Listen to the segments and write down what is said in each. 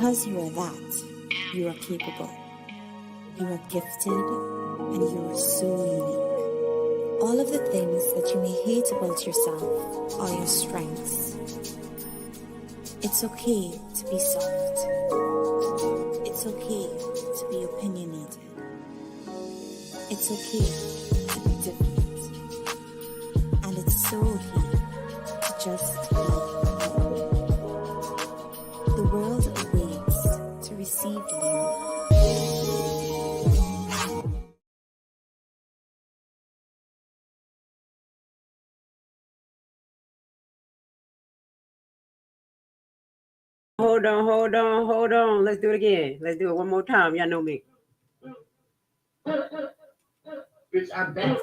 because you are that, you are capable. You are gifted and you are so unique. All of the things that you may hate about yourself are your strengths. It's okay to be soft. It's okay to be opinionated. It's okay to be different. And it's so okay to just love. The world awaits to receive you. Hold on. Let's do it again. Let's do it one more time. Y'all know me. Bitch, I'm back.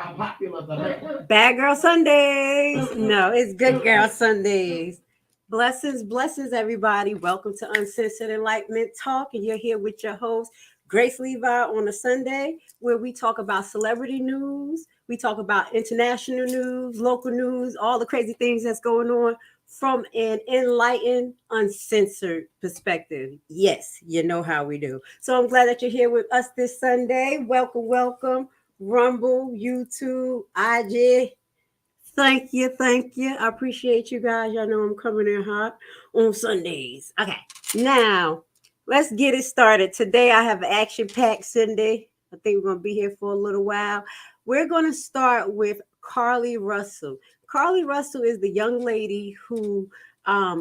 I'm popular the man. Bad Girl Sundays. No, it's Good Girl Sundays. Blessings, everybody. Welcome to Uncensored Enlightenment Talk. And you're here with your host, Grace Levi, on a Sunday where we talk about celebrity news. We talk about international news, local news, all the crazy things that's going on from an enlightened, uncensored perspective. Yes, you know how we do. So I'm glad that you're here with us this Sunday. Welcome. Rumble, YouTube, IG. Thank you. I appreciate you guys. Y'all know I'm coming in hot on Sundays. Okay, now let's get it started. Today I have an action-packed Sunday. I think we're gonna be here for a little while. We're gonna start with Carly Russell. Carly Russell is the young lady who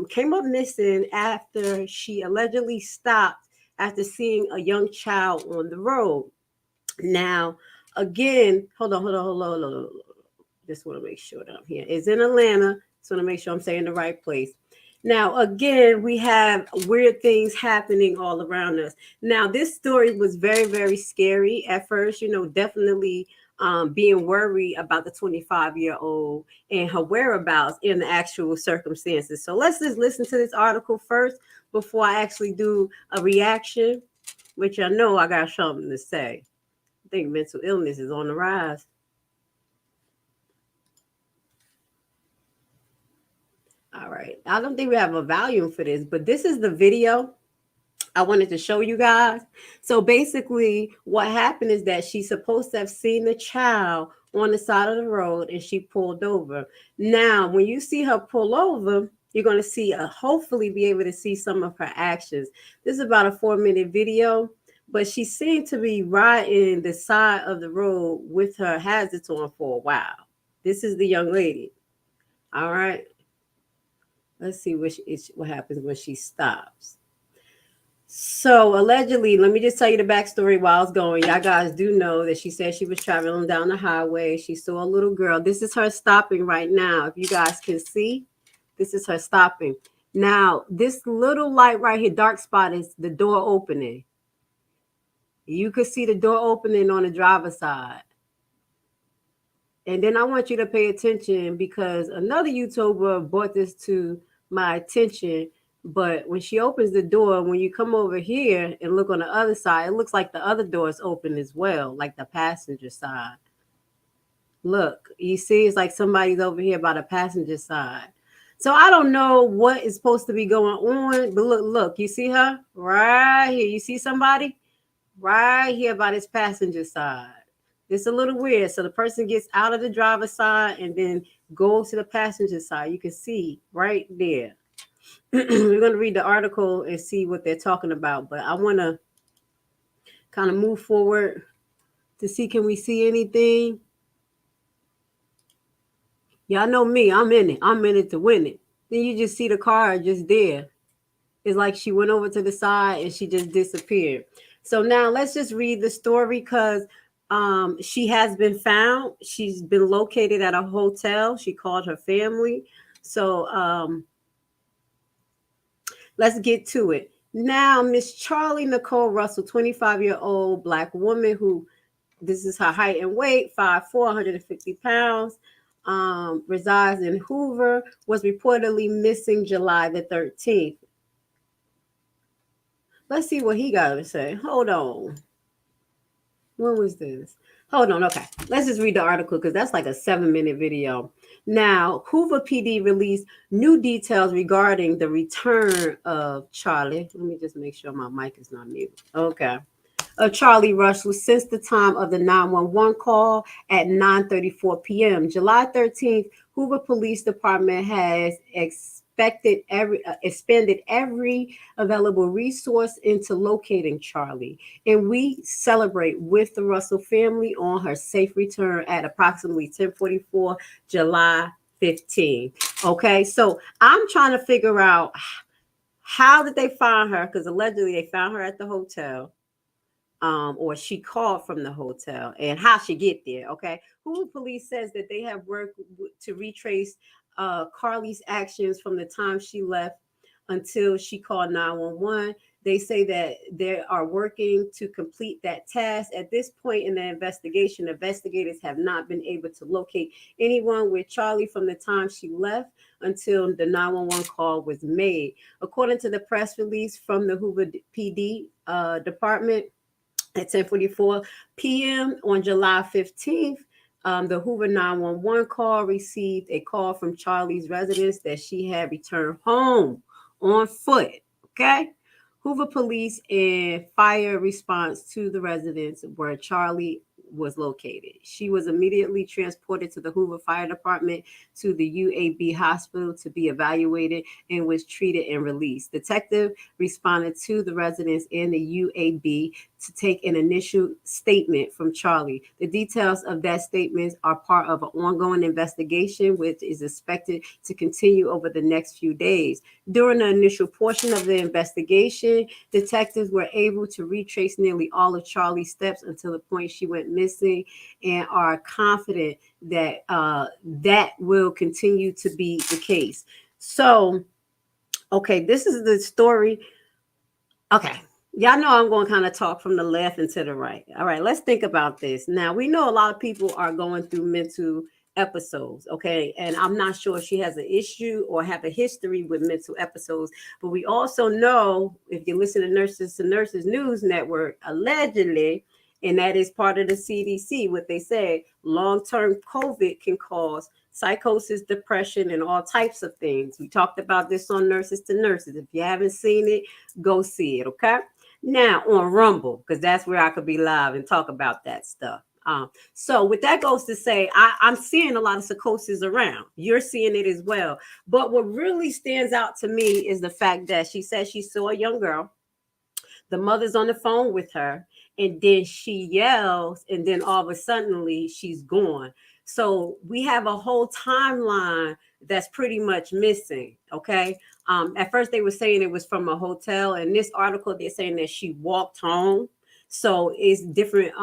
came up missing after she allegedly stopped after seeing a young child on the road. Now, again, hold on. Just want to make sure that I'm here. It's in Atlanta. Just want to make sure I'm saying the right place. Now, again, we have weird things happening all around us. Now, this story was very, very scary at first, definitely being worried about the 25-year-old and her whereabouts in the actual circumstances. So let's just listen to this article first before I actually do a reaction, which I know I got something to say. I think mental illness is on the rise. All right. I don't think we have a volume for this, but this is the video I wanted to show you guys. So basically, what happened is that she's supposed to have seen the child on the side of the road and she pulled over. Now, when you see her pull over, you're going to see, hopefully, be able to see some of her actions. This is about a 4-minute video, but she seemed to be riding the side of the road with her hazards on for a while. This is the young lady. All right. Let's see what happens when she stops. So allegedly, let me just tell you the backstory while I was going. Y'all guys do know that she said she was traveling down the highway. She saw a little girl. This is her stopping right now. If you guys can see, this is her stopping. Now, this little light right here, dark spot, is the door opening. You could see the door opening on the driver's side. And then I want you to pay attention because another YouTuber brought this to my attention. But when she opens the door, when you come over here and look on the other side, it looks like the other door is open as well, like the passenger side. Look, you see, it's like somebody's over here by the passenger side. So I don't know what is supposed to be going on, but look, you see her right here. You see somebody right here by this passenger side. It's a little weird. So the person gets out of the driver's side and then goes to the passenger side. You can see right there. We're going to read the article and see what they're talking about, but I want to kind of move forward to see, can we see anything? Y'all know me. I'm in it to win it. Then you just see the car just there. It's like she went over to the side and she just disappeared. So now let's just read the story because she has been found. She's been located at a hotel. She called her family. So let's get to it. Now, Miss Charlie Nicole Russell, 25-year-old Black woman who, this is her height and weight, 5'4", 150 pounds, resides in Hoover, was reportedly missing July the 13th. Let's see what he got to say. Hold on. When was this? Hold on. Okay. Let's just read the article because that's like a 7-minute video. Now, Hoover PD released new details regarding the return of Charlie. Let me just make sure my mic is not muted. Okay. Of Charlie Russell since the time of the 911 call at 9:34 p.m. July 13th, Hoover Police Department has expended every available resource into locating Charlie, and we celebrate with the Russell family on her safe return at approximately 10:44 July 15. Okay, so I'm trying to figure out how did they find her, because allegedly they found her at the hotel, or she called from the hotel, and how she get there. Okay, Hoover police says that they have worked to retrace Carly's actions from the time she left until she called 911. They say that they are working to complete that task. At this point in the investigation, investigators have not been able to locate anyone with Charlie from the time she left until the 911 call was made. According to the press release from the Hoover PD department, at 10:44 p.m. on July 15th, the Hoover 911 call received a call from Charlie's residence that she had returned home on foot. Okay. Hoover police and fire response to the residence where Charlie was located. She was immediately transported to the Hoover Fire Department to the UAB hospital to be evaluated and was treated and released. Detective responded to the residents and the UAB to take an initial statement from Charlie. The details of that statement are part of an ongoing investigation, which is expected to continue over the next few days. During the initial portion of the investigation, detectives were able to retrace nearly all of Charlie's steps until the point she went missing, and are confident that that will continue to be the case. So, okay, this is the story. Okay. Y'all know I'm going to kind of talk from the left and to the right. All right, let's think about this. Now, we know a lot of people are going through mental episodes, okay? And I'm not sure if she has an issue or have a history with mental episodes, but we also know, if you listen to Nurses News Network, allegedly, and that is part of the CDC, what they say, long-term COVID can cause psychosis, depression, and all types of things. We talked about this on Nurses to Nurses. If you haven't seen it, go see it, okay? Now on Rumble, because that's where I could be live and talk about that stuff. So with that goes to say, I'm seeing a lot of psychosis around. You're seeing it as well. But what really stands out to me is the fact that she said she saw a young girl. The mother's on the phone with her, and then she yells, and then all of a sudden she's gone. So we have a whole timeline that's pretty much missing. Okay. At first they were saying it was from a hotel. In this article, they're saying that she walked home. So it's different.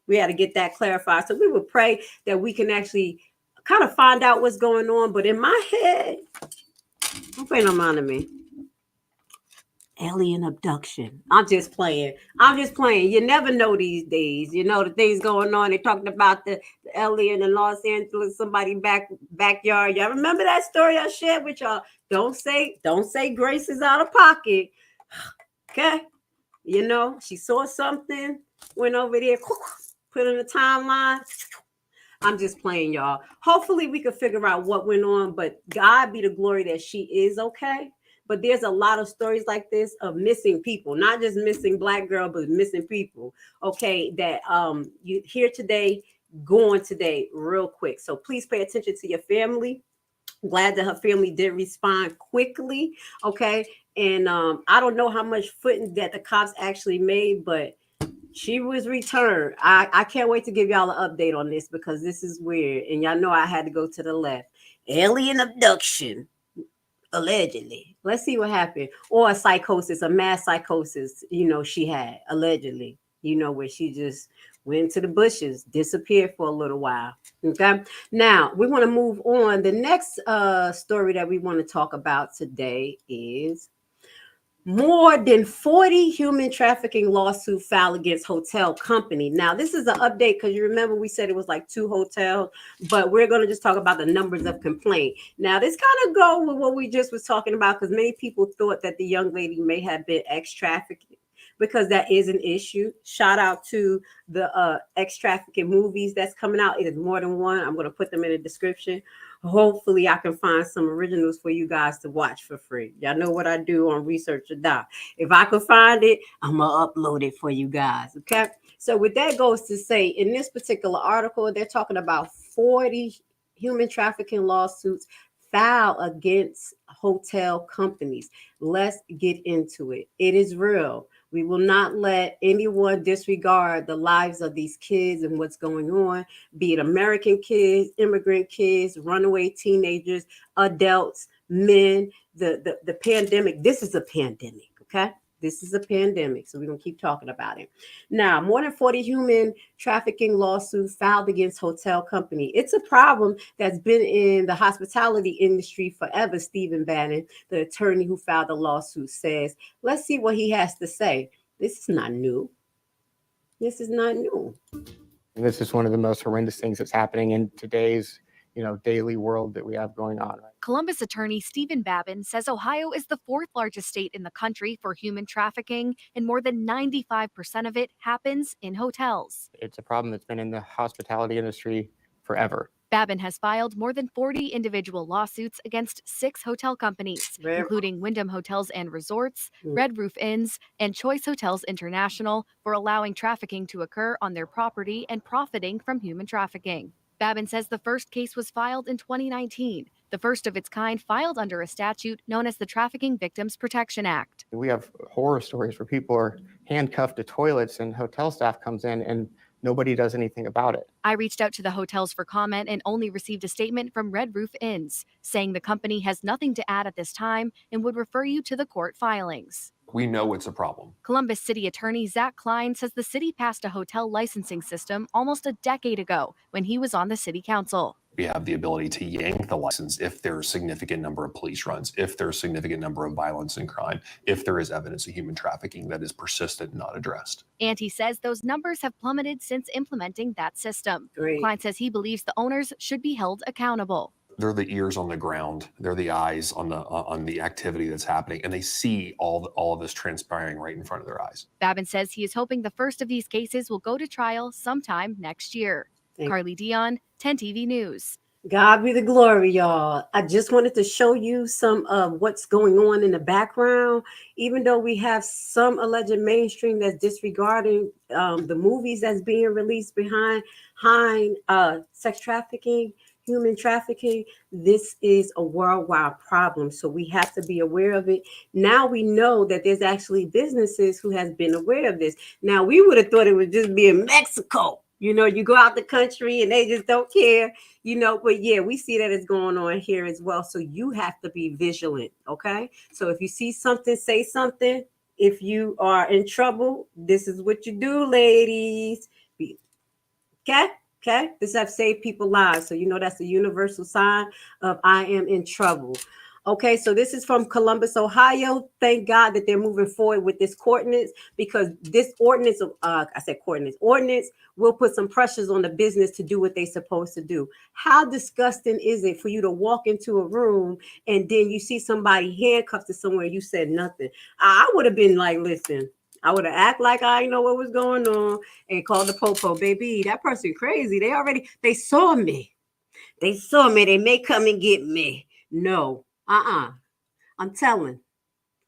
We had to get that clarified. So we would pray that we can actually kind of find out what's going on. But in my head, don't pay no mind to me. Alien abduction. I'm just playing. You never know these days. You know the things going on. They talked about the alien in Los Angeles, somebody backyard. Y'all remember that story I shared with y'all? Don't say Grace is out of pocket. Okay. You know, she saw something, went over there, put in the timeline. I'm just playing, y'all. Hopefully we can figure out what went on, but God be the glory that she is okay. But there's a lot of stories like this of missing people, not just missing Black girl, but missing people. Okay, that you hear today, going today, real quick. So please pay attention to your family. Glad that her family did respond quickly. Okay, and I don't know how much footage that the cops actually made, but she was returned. I can't wait to give y'all an update on this because this is weird, and y'all know I had to go to the left. Alien abduction. Allegedly. Let's see what happened. Or a mass psychosis, she had allegedly, where she just went to the bushes, disappeared for a little while. Okay. Now we want to move on. The next story that we want to talk about today is more than 40 human trafficking lawsuit filed against hotel company. Now, this is an update because you remember we said it was like 2 hotels, but we're going to just talk about the numbers of complaint. Now, this kind of go with what we just was talking about because many people thought that the young lady may have been ex-trafficking, because that is an issue. Shout out to the ex-trafficking movies that's coming out. It is more than one. I'm going to put them in the description. Hopefully I can find some originals for you guys to watch for free. Y'all know what I do on Research or Die. If I could find it, I'm going to upload it for you guys. Okay. So with that goes to say, in this particular article, they're talking about 40 human trafficking lawsuits filed against hotel companies. Let's get into it. It is real. We will not let anyone disregard the lives of these kids and what's going on, be it American kids, immigrant kids, runaway teenagers, adults, men, the pandemic. This is a pandemic, okay? This is a pandemic, so we're going to keep talking about it. Now, more than 40 human trafficking lawsuits filed against hotel company. It's a problem that's been in the hospitality industry forever, Stephen Bannon, the attorney who filed the lawsuit, says. Let's see what he has to say. This is not new. This is not new. And this is one of the most horrendous things that's happening in today's, daily world that we have going on. Columbus attorney Stephen Babin says Ohio is the fourth largest state in the country for human trafficking, and more than 95% of it happens in hotels. It's a problem that's been in the hospitality industry forever. Babin has filed more than 40 individual lawsuits against 6 hotel companies, including Wyndham Hotels and Resorts, Red Roof Inns, and Choice Hotels International, for allowing trafficking to occur on their property and profiting from human trafficking. Babin says the first case was filed in 2019, the first of its kind filed under a statute known as the Trafficking Victims Protection Act. We have horror stories where people are handcuffed to toilets and hotel staff comes in and nobody does anything about it. I reached out to the hotels for comment and only received a statement from Red Roof Inns, saying the company has nothing to add at this time and would refer you to the court filings. We know it's a problem. Columbus City Attorney Zach Klein says the city passed a hotel licensing system almost a decade ago when he was on the city council. We have the ability to yank the license if there's a significant number of police runs, if there's a significant number of violence and crime, if there is evidence of human trafficking that is persistent and not addressed. And he says those numbers have plummeted since implementing that system. Great. Klein says he believes the owners should be held accountable. They're the ears on the ground. They're the eyes on the activity that's happening, and they see all of this transpiring right in front of their eyes. Babin says he is hoping the first of these cases will go to trial sometime next year. Carly Dion, 10 TV News. God be the glory, y'all. I just wanted to show you some of what's going on in the background. Even though we have some alleged mainstream that's disregarding the movies that's being released behind sex trafficking, human trafficking, this is a worldwide problem. So we have to be aware of it. Now we know that there's actually businesses who has been aware of this. Now we would have thought it would just be in Mexico. You go out the country and they just don't care, but yeah, we see that it's going on here as well. So you have to be vigilant. Okay. So if you see something, say something. If you are in trouble, this is what you do, ladies. Okay. This have saved people's lives. So that's a universal sign of I am in trouble. Okay, so this is from Columbus, Ohio. Thank God that they're moving forward with this ordinance, because this ordinance will put some pressures on the business to do what they're supposed to do. How disgusting is it for you to walk into a room and then you see somebody handcuffed to somewhere and you said nothing? I would have been like, listen, I would have acted like I didn't know what was going on and called the popo. Baby, that person crazy. They saw me. They may come and get me. No. I'm telling.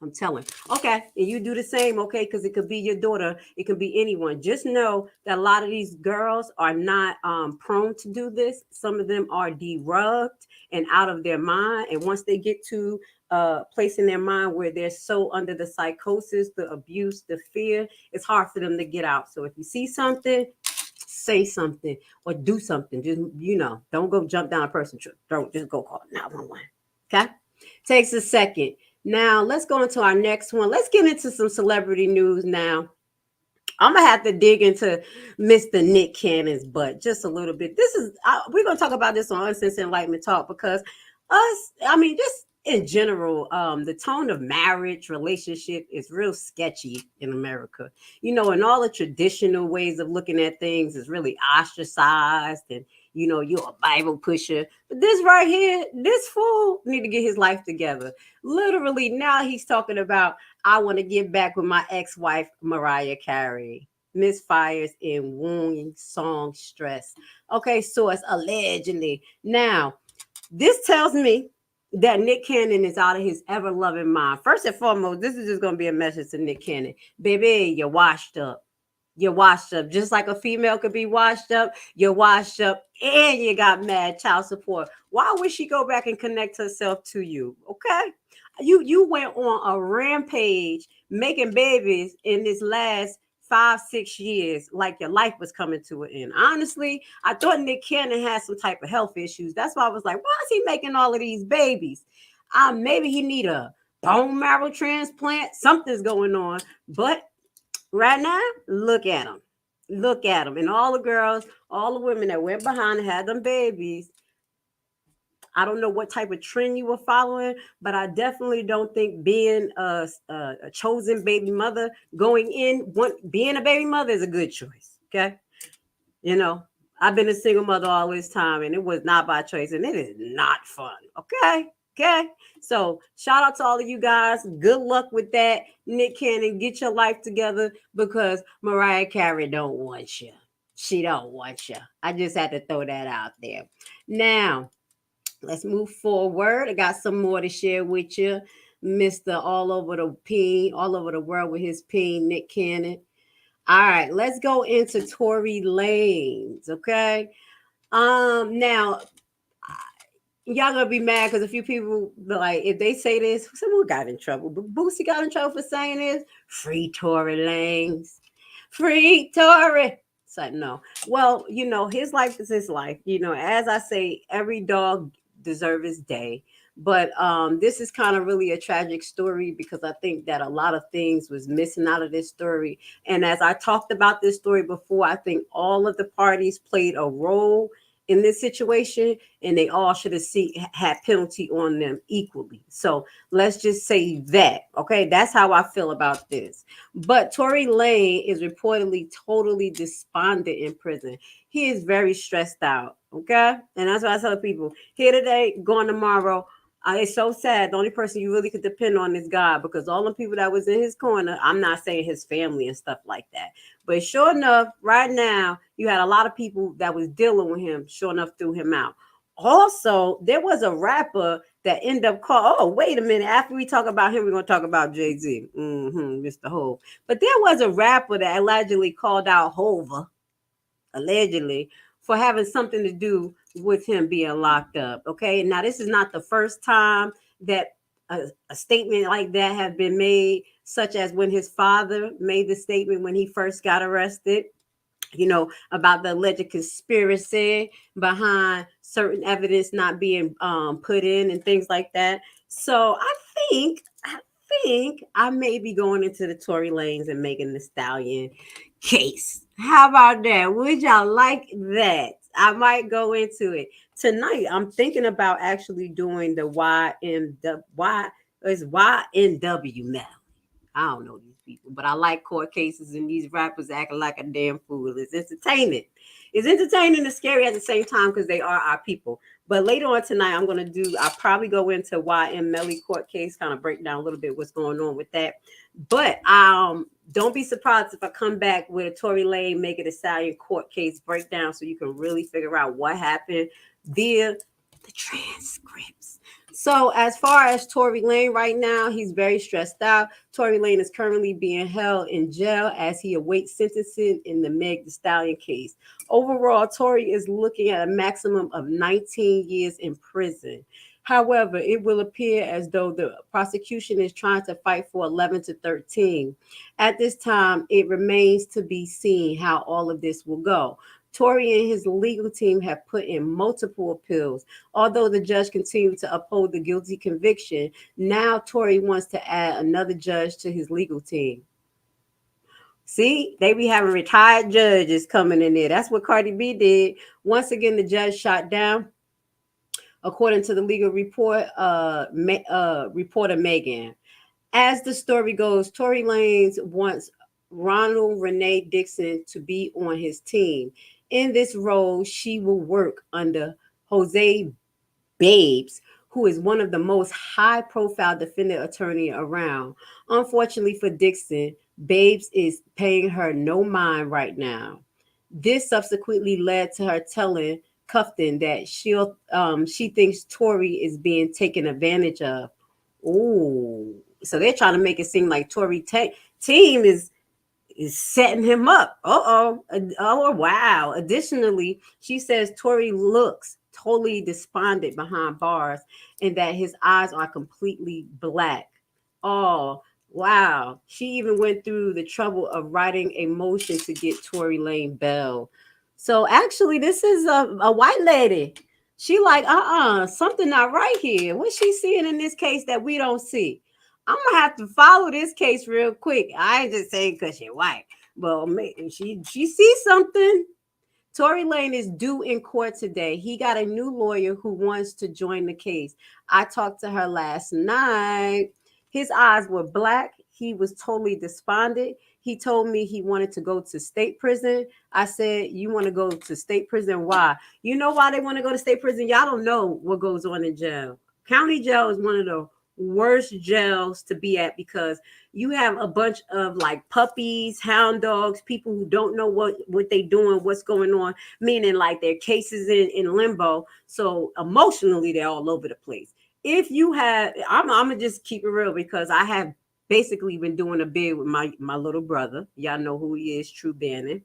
Okay. And you do the same. Okay. Because it could be your daughter. It could be anyone. Just know that a lot of these girls are not prone to do this. Some of them are derugged and out of their mind. And once they get to a place in their mind where they're so under the psychosis, the abuse, the fear, it's hard for them to get out. So if you see something, say something or do something. Just, don't go jump down a person's throat. Just go call 911. Okay. Takes a second. Now let's go into our next one. Let's get into some celebrity news now. I'm gonna have to dig into Mr. Nick Cannon's butt just a little bit. We're gonna talk about this on Uncensored Enlightenment Talk, because just in general, the tone of marriage, relationship is real sketchy in America. And all the traditional ways of looking at things is really ostracized, and you know, you're a Bible pusher. But this right here, this fool need to get his life together. Literally, now he's talking about, I want to get back with my ex-wife, Mariah Carey. Misfires in wooing song stress. Okay, source allegedly. Now, this tells me that Nick Cannon is out of his ever-loving mind. First and foremost, this is just going to be a message to Nick Cannon. Baby, you're washed up. You're washed up. Just like a female could be washed up, you're washed up, and you got mad child support. Why would she go back and connect herself to you? Okay? You went on a rampage making babies in this last 5-6 years, like your life was coming to an end. Honestly, I thought Nick Cannon had some type of health issues. That's why I was like, why is he making all of these babies? Maybe he need a bone marrow transplant. Something's going on. But right now, look at him. Look at him. And all the girls, all the women that went behind and had them babies. I don't know what type of trend you were following, but I definitely don't think being a chosen baby mother being a baby mother is a good choice. Okay. You know, I've been a single mother all this time and it was not by choice and it is not fun. Okay. Okay. So shout out to all of you guys. Good luck with that. Nick Cannon, get your life together because Mariah Carey don't want you. She don't want you. I just had to throw that out there. Now, let's move forward. I got some more to share with you. Mr. All over the world with his peen, Nick Cannon. All right, let's go into Tory Lanez. Okay. Now y'all gonna be mad because a few people like if they say this, someone got in trouble. But Boosie got in trouble for saying this. Free Tory Lanez. Free Tory. So no. Well, you know, his life is his life. You know, as I say, every dog deserves his day. But this is kind of really a tragic story because I think that a lot of things was missing out of this story. And as I talked about this story before, I think all of the parties played a role in this situation, and they all should have had penalty on them equally. So let's just say that, okay? That's how I feel about this. But Tory Lanez is reportedly totally despondent in prison. He is very stressed out, okay? And that's why I tell people, here today, gone tomorrow. It's so sad. The only person you really could depend on is God because all the people that was in his corner, I'm not saying his family and stuff like that. But sure enough, right now, you had a lot of people that was dealing with him, sure enough, threw him out. Also, there was a rapper that ended up wait a minute. After we talk about him, we're going to talk about Jay-Z, Mr. Hov. But there was a rapper that allegedly called out Hova, allegedly, for having something to do with him being locked up. Okay. Now, this is not the first time that a statement like that have been made, such as when his father made the statement when he first got arrested, you know, about the alleged conspiracy behind certain evidence not being put in and things like that. So I think I may be going into the Tory Lanez and making the Stallion case. How about that? Would y'all like that? I might go into it tonight. I'm thinking about actually doing the YNW medley. I don't know these people, but I like court cases and these rappers acting like a damn fool. It's entertaining. It's entertaining and scary at the same time because they are our people. But later on tonight, I'll probably go into YM Melly court case, kind of break down a little bit what's going on with that. But don't be surprised if I come back with a Tory Lanez Make It a Stallion court case breakdown so you can really figure out what happened via the transcripts. So as far as Tory Lanez right now, he's very stressed out. Tory Lanez is currently being held in jail as he awaits sentencing in the Meg Thee Stallion case. Overall, Tory is looking at a maximum of 19 years in prison. However, it will appear as though the prosecution is trying to fight for 11 to 13. At this time, it remains to be seen how all of this will go. Tory and his legal team have put in multiple appeals. Although the judge continued to uphold the guilty conviction, now Tory wants to add another judge to his legal team. See, they be having retired judges coming in there. That's what Cardi B did. Once again, the judge shot down. According to the legal report, reporter Megan. As the story goes, Tory Lanez wants Ronald Renee Dixon to be on his team. In this role, she will work under Jose Babes, who is one of the most high-profile defendant attorney around. Unfortunately for Dixon, Babes is paying her no mind right now. This subsequently led to her telling Cuffton that she thinks Tory is being taken advantage of. Ooh, so they're trying to make it seem like Tory team is setting him up. Oh, wow. Additionally, she says Tory looks totally despondent behind bars and that his eyes are completely black. Oh, wow. She even went through the trouble of writing a motion to get Tory Lane bail. So actually, this is a white lady. She like, something not right here. What's she seeing in this case that we don't see? I'm gonna have to follow this case real quick. I ain't just saying because she's white, but she sees something. Tory Lane is due in court today. He got a new lawyer who wants to join the case. I talked to her last night. His eyes were black. He was totally despondent. He told me he wanted to go to state prison. I said, you want to go to state prison? Why? You know why they want to go to state prison? Y'all don't know what goes on in jail. County jail is one of the worst jails to be at because you have a bunch of like puppies, hound dogs, people who don't know what they doing, what's going on, meaning like their cases in limbo. So emotionally, they're all over the place. If you have, I'm gonna just keep it real because I have basically been doing a bid with my little brother. Y'all know who he is, True Bannon.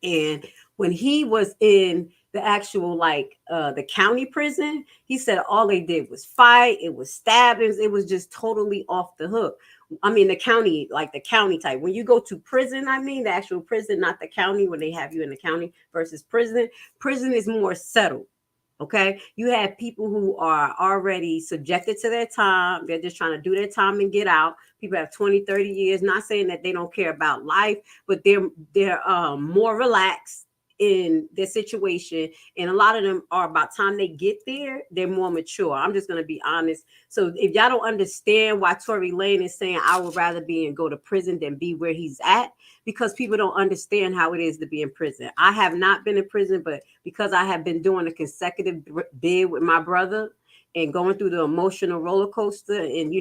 And when he was in the actual the county prison, he said all they did was fight. It was stabbings. It was just totally off the hook. I mean, the county type. When you go to prison, I mean the actual prison, not the county when they have you in the county versus prison. Prison is more settled. Okay, you have people who are already subjected to their time. They're just trying to do their time and get out. People have 20, 30 years, not saying that they don't care about life, but they're more relaxed in their situation. And a lot of them are, about time they get there, they're more mature. I'm just going to be honest. So if y'all don't understand why Tory Lane is saying I would rather be and go to prison than be where he's at, because people don't understand how it is to be in prison. I have not been in prison, but because I have been doing a consecutive bid with my brother and going through the emotional roller coaster and,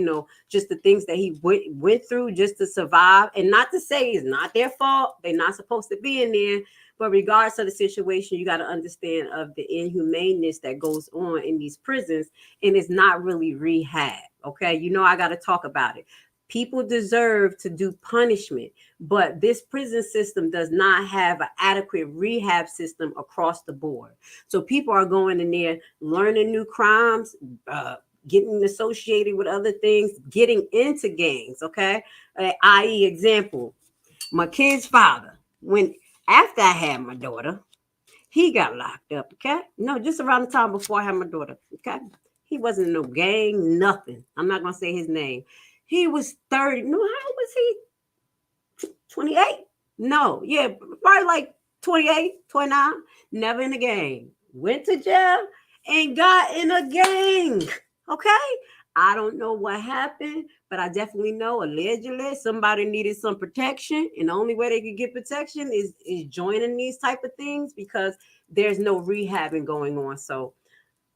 just the things that he went through just to survive. And not to say it's not their fault. They're not supposed to be in there. But regardless of the situation, you got to understand of the inhumaneness that goes on in these prisons. And it's not really rehab. Okay. I got to talk about it. People deserve to do punishment, but this prison system does not have an adequate rehab system across the board. So people are going in there, learning new crimes, getting associated with other things, getting into gangs. Okay. I.e. example, my kid's father, after I had my daughter, he got locked up. Okay. No, just around the time before I had my daughter. Okay. He wasn't in no gang, nothing. I'm not going to say his name. He was 30. No, how old was he? 28? No, yeah, probably like 28, 29. Never in a gang. Went to jail and got in a gang. Okay? I don't know what happened, but I definitely know allegedly somebody needed some protection. And the only way they could get protection is joining these type of things because there's no rehabbing going on. So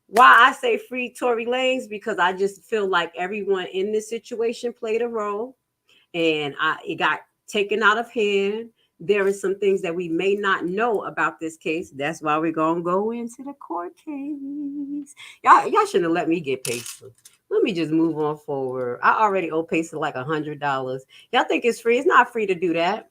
why I say free Tory Lanez, because I just feel like everyone in this situation played a role and it got taken out of hand. There are some things that we may not know about this case. That's why we're going to go into the court case. Y'all shouldn't have let me get paid. Let me just move on forward. I already owe Pacer like $100. Y'all think it's free? It's not free to do that.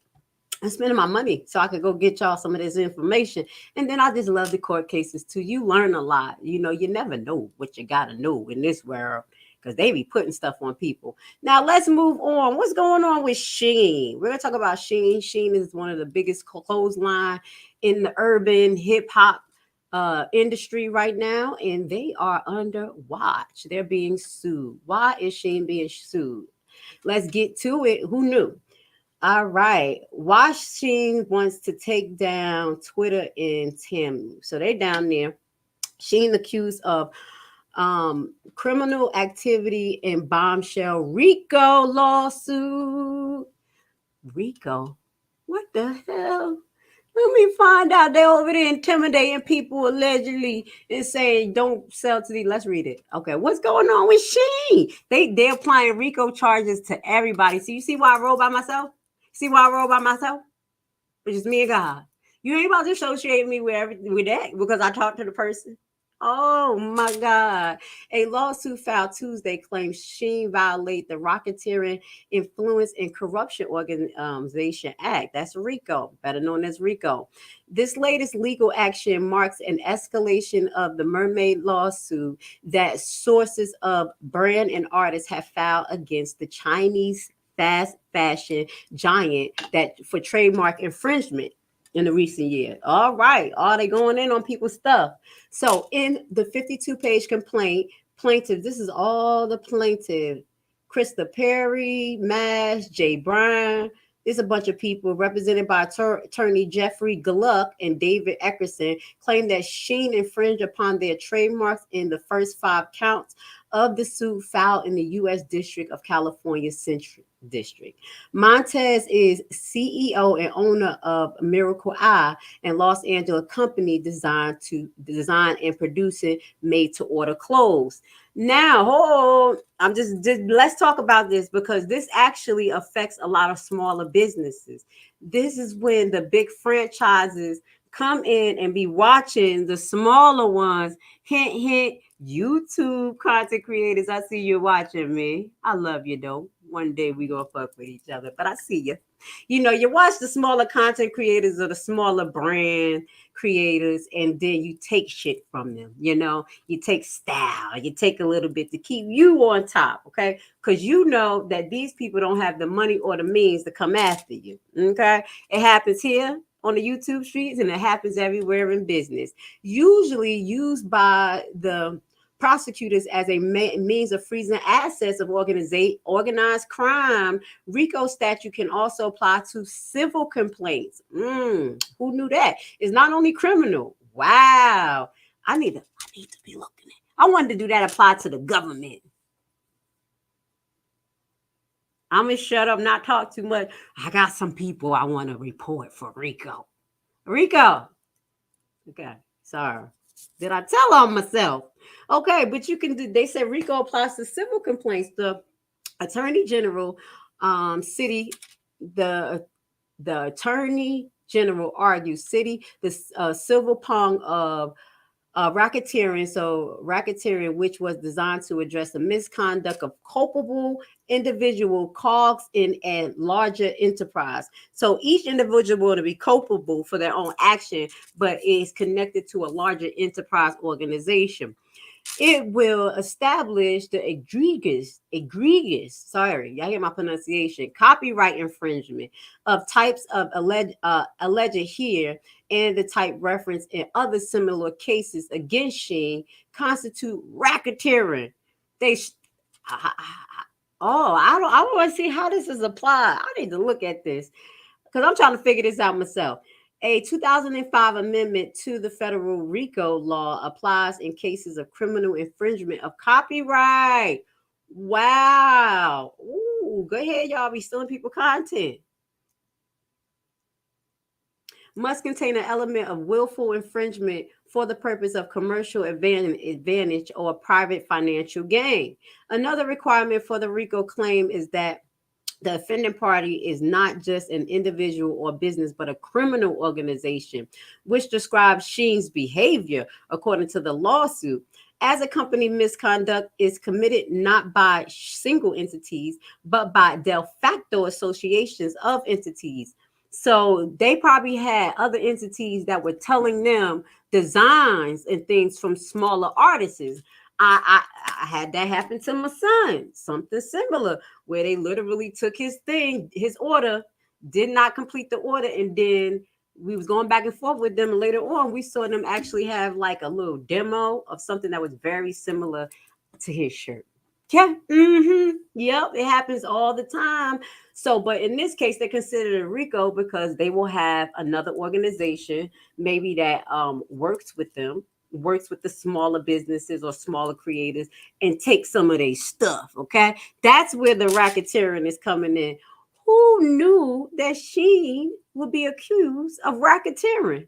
I'm spending my money so I could go get y'all some of this information. And then I just love the court cases too. You learn a lot. You never know what you got to know in this world because they be putting stuff on people. Now let's move on. What's going on with Shien? We're going to talk about Shien. Shien is one of the biggest clothesline in the urban hip hop industry right now. And they are under watch. They're being sued. Why is Shien being sued? Let's get to it. Who knew? All right. Why Shien wants to take down Twitter and Tim. So they down there. Shien accused of criminal activity and bombshell RICO lawsuit. RICO? What the hell? Let me find out they over there intimidating people allegedly and saying don't sell to these. Let's read it. Okay, what's going on with Shien? They're applying RICO charges to everybody. So you see why I roll by myself? See why I roll by myself? It's just me and God. You ain't about to associate me with that because I talked to the person. Oh my God. A lawsuit filed Tuesday claims Shien violated the Racketeering, Influence, and Corruption Organization Act. That's RICO, better known as RICO. This latest legal action marks an escalation of the mermaid lawsuit that sources of brand and artists have filed against the Chinese fast fashion giant that for trademark infringement in the recent year. All right. Are they going in on people's stuff? So in the 52-page complaint, plaintiff, this is all the plaintiff, Krista Perry, Mash, Jay Brown. There's a bunch of people represented by attorney Jeffrey Gluck and David Eckerson claim that Shien infringed upon their trademarks in the first 5 counts of the suit filed in the U.S. District of California Central District. Montez is CEO and owner of Miracle Eye and Los Angeles company designed to design and producing made-to-order clothes. Now, I'm just let's talk about this because this actually affects a lot of smaller businesses. This is when the big franchises come in and be watching the smaller ones. Hint, hint, YouTube content creators. I see you watching me. I love you though. One day we gonna fuck with each other, but I see you. You know, you watch the smaller content creators or the smaller brand creators, and then you take shit from them. You know, you take style, you take a little bit to keep you on top, okay? Because you know that these people don't have the money or the means to come after you, okay? It happens here on the YouTube streets, and it happens everywhere in business. Usually used by the prosecutors as a means of freezing assets of organized crime. RICO statute can also apply to civil complaints. Who knew that? It's not only criminal. Wow. I need to be looking at. I wanted to do that apply to the government. I'm gonna shut up, not talk too much. I got some people I want to report for RICO. RICO. Okay, sorry. Did I tell on myself? Okay, but you can do. They said RICO applies to civil complaints. The Attorney General, city, the Attorney General argues the civil prong of racketeering. So racketeering, which was designed to address the misconduct of culpable individual cogs in a larger enterprise. So each individual will be culpable for their own action, but is connected to a larger enterprise organization. It will establish the egregious, sorry, y'all hear my pronunciation, copyright infringement of types of alleged here and the type reference in other similar cases against Shien constitute racketeering. I want to see how this is applied. I need to look at this because I'm trying to figure this out myself. A 2005 amendment to the federal RICO law applies in cases of criminal infringement of copyright. Wow. Ooh, go ahead, y'all. Be stealing people content. Must contain an element of willful infringement for the purpose of commercial advantage or private financial gain. Another requirement for the RICO claim is that the offending party is not just an individual or business, but a criminal organization, which describes Shien's behavior, according to the lawsuit. As a company, misconduct is committed not by single entities, but by de facto associations of entities. So they probably had other entities that were telling them designs and things from smaller artists. I had that happen to my son, something similar, where they literally took his order, did not complete the order, and then we was going back and forth with them. And later on, we saw them actually have like a little demo of something that was very similar to his shirt. Yeah, yep, it happens all the time. So, but in this case, they consider it RICO because they will have another organization, maybe that works with them, works with the smaller businesses or smaller creators, and take some of their stuff. Okay, that's where the racketeering is coming in. Who knew that Shien would be accused of racketeering?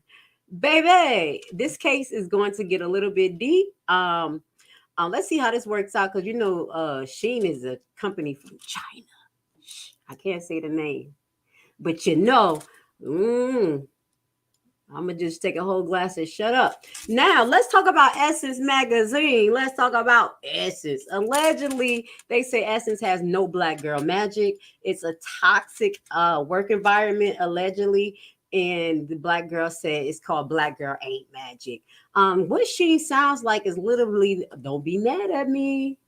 Baby, this case is going to get a little bit deep. Let's see how this works out, because Shien is a company from China. I can't say the name, but I'm gonna just take a whole glass and shut up. Now let's talk about Essence magazine. Let's talk about Essence. Allegedly, they say Essence has no black girl magic. It's a toxic work environment, allegedly. And the black girl said it's called Black Girl Ain't Magic. What she sounds like is literally, don't be mad at me.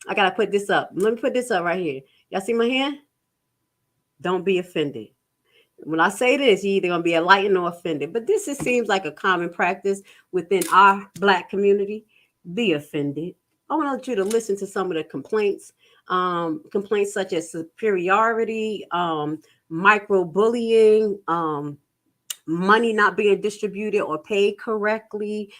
I gotta put this up. Let me put this up right here. Y'all see my hand? Don't be offended. When I say this, you're either going to be enlightened or offended. But this seems like a common practice within our Black community. Be offended. I want you to listen to some of the complaints. Complaints such as superiority, microbullying, money not being distributed or paid correctly,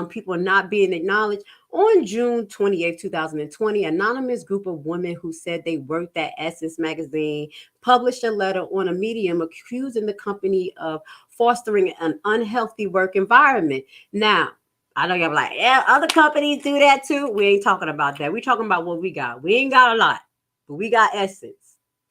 people not being acknowledged. On June 28, 2020, an anonymous group of women who said they worked at Essence magazine published a letter on a Medium accusing the company of fostering an unhealthy work environment. Now, I know y'all like, yeah, other companies do that too. We ain't talking about that. We're talking about what we got. We ain't got a lot, but we got Essence.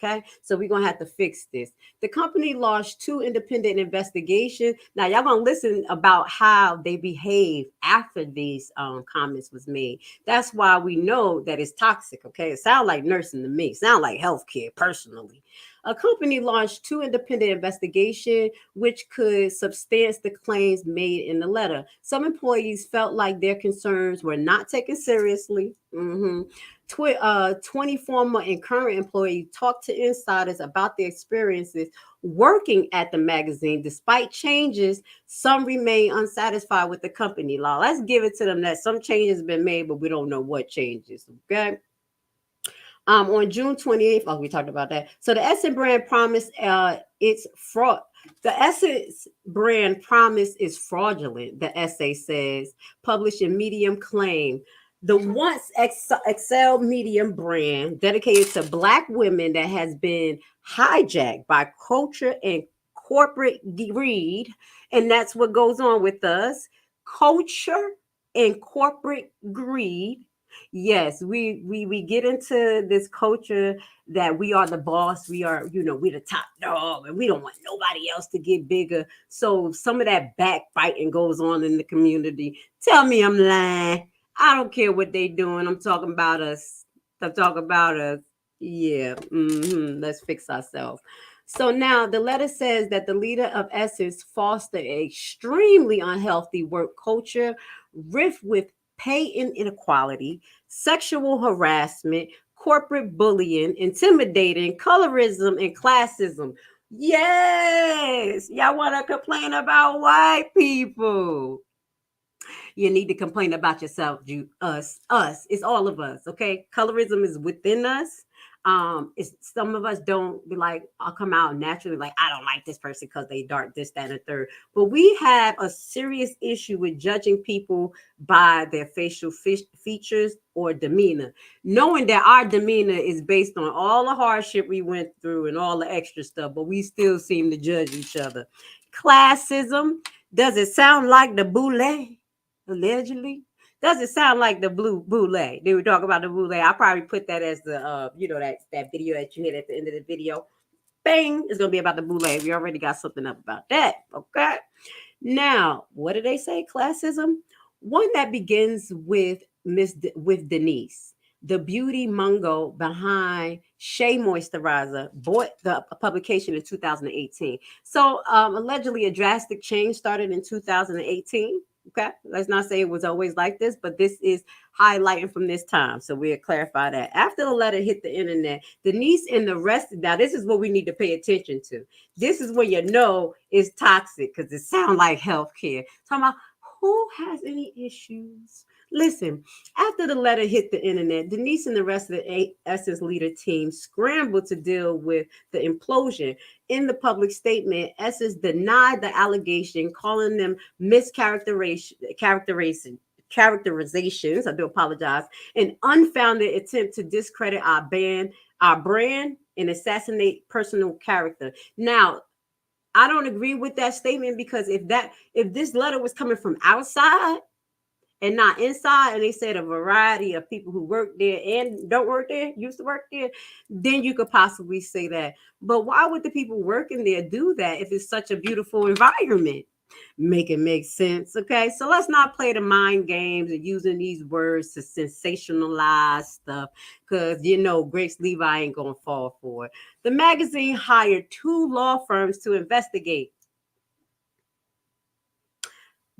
Okay, so we're going to have to fix this. The company launched 2 independent investigations. Now, y'all going to listen about how they behave after these comments was made. That's why we know that it's toxic, okay? It sounds like nursing to me. It sounds like healthcare, personally. A company launched 2 independent investigations, which could substance the claims made in the letter. Some employees felt like their concerns were not taken seriously. 20 former and current employees talked to insiders about their experiences working at the magazine. Despite changes, some remain unsatisfied with the company law. Let's give it to them that some changes have been made, but we don't know what changes. Okay. On June 28th, we talked about that. So the Essence brand promise it's fraud. The Essence brand promise is fraudulent, the essay says, published in Medium claim. The once Excel Medium brand dedicated to Black women that has been hijacked by culture and corporate greed. And that's what goes on with us. Culture and corporate greed. Yes, we get into this culture that we are the boss, we are, we're the top dog, and we don't want nobody else to get bigger. So some of that backbiting goes on in the community. Tell me I'm lying. I don't care what they doing. I'm talking about us. Yeah. Let's fix ourselves. So now the letter says that the leader of Essence fostered an extremely unhealthy work culture, rife with pay inequality, sexual harassment, corporate bullying, intimidating, colorism, and classism. Yes, y'all want to complain about white people. You need to complain about yourself, us. It's all of us, okay? Colorism is within us. It's some of us don't be like, I'll come out naturally like, I don't like this person because they dark, this, that, and the third. But we have a serious issue with judging people by their facial features or demeanor, knowing that our demeanor is based on all the hardship we went through and all the extra stuff, but we still seem to judge each other. Classism, does it sound like the boule? Allegedly, does it sound like the blue boule? They were talking about the boule. I probably put that as the that video that you hit at the end of the video. Bang! It's gonna be about the boule. We already got something up about that. Okay. Now, what did they say? Classism. One that begins with Denise, the beauty mungo behind Shea Moisturizer, bought the publication in 2018. So allegedly a drastic change started in 2018. Okay, let's not say it was always like this, but this is highlighting from this time. So we'll clarify that. After the letter hit the internet, Denise and the rest, now this is what we need to pay attention to. This is when you know it's toxic because it sounds like healthcare. Talking about who has any issues. Listen, after the letter hit the internet, Denise and the rest of the Essence leader team scrambled to deal with the implosion. In the public statement, Essence denied the allegation, calling them mischaracterizations, I do apologize, an unfounded attempt to discredit our brand and assassinate personal character. Now, I don't agree with that statement, because if this letter was coming from outside and not inside, and they said a variety of people who work there and don't work there, used to work there, then you could possibly say that. But why would the people working there do that if it's such a beautiful environment? Make it make sense. Okay, so let's not play the mind games and using these words to sensationalize stuff, because Grace Levi ain't gonna fall for it. The magazine hired 2 law firms to investigate.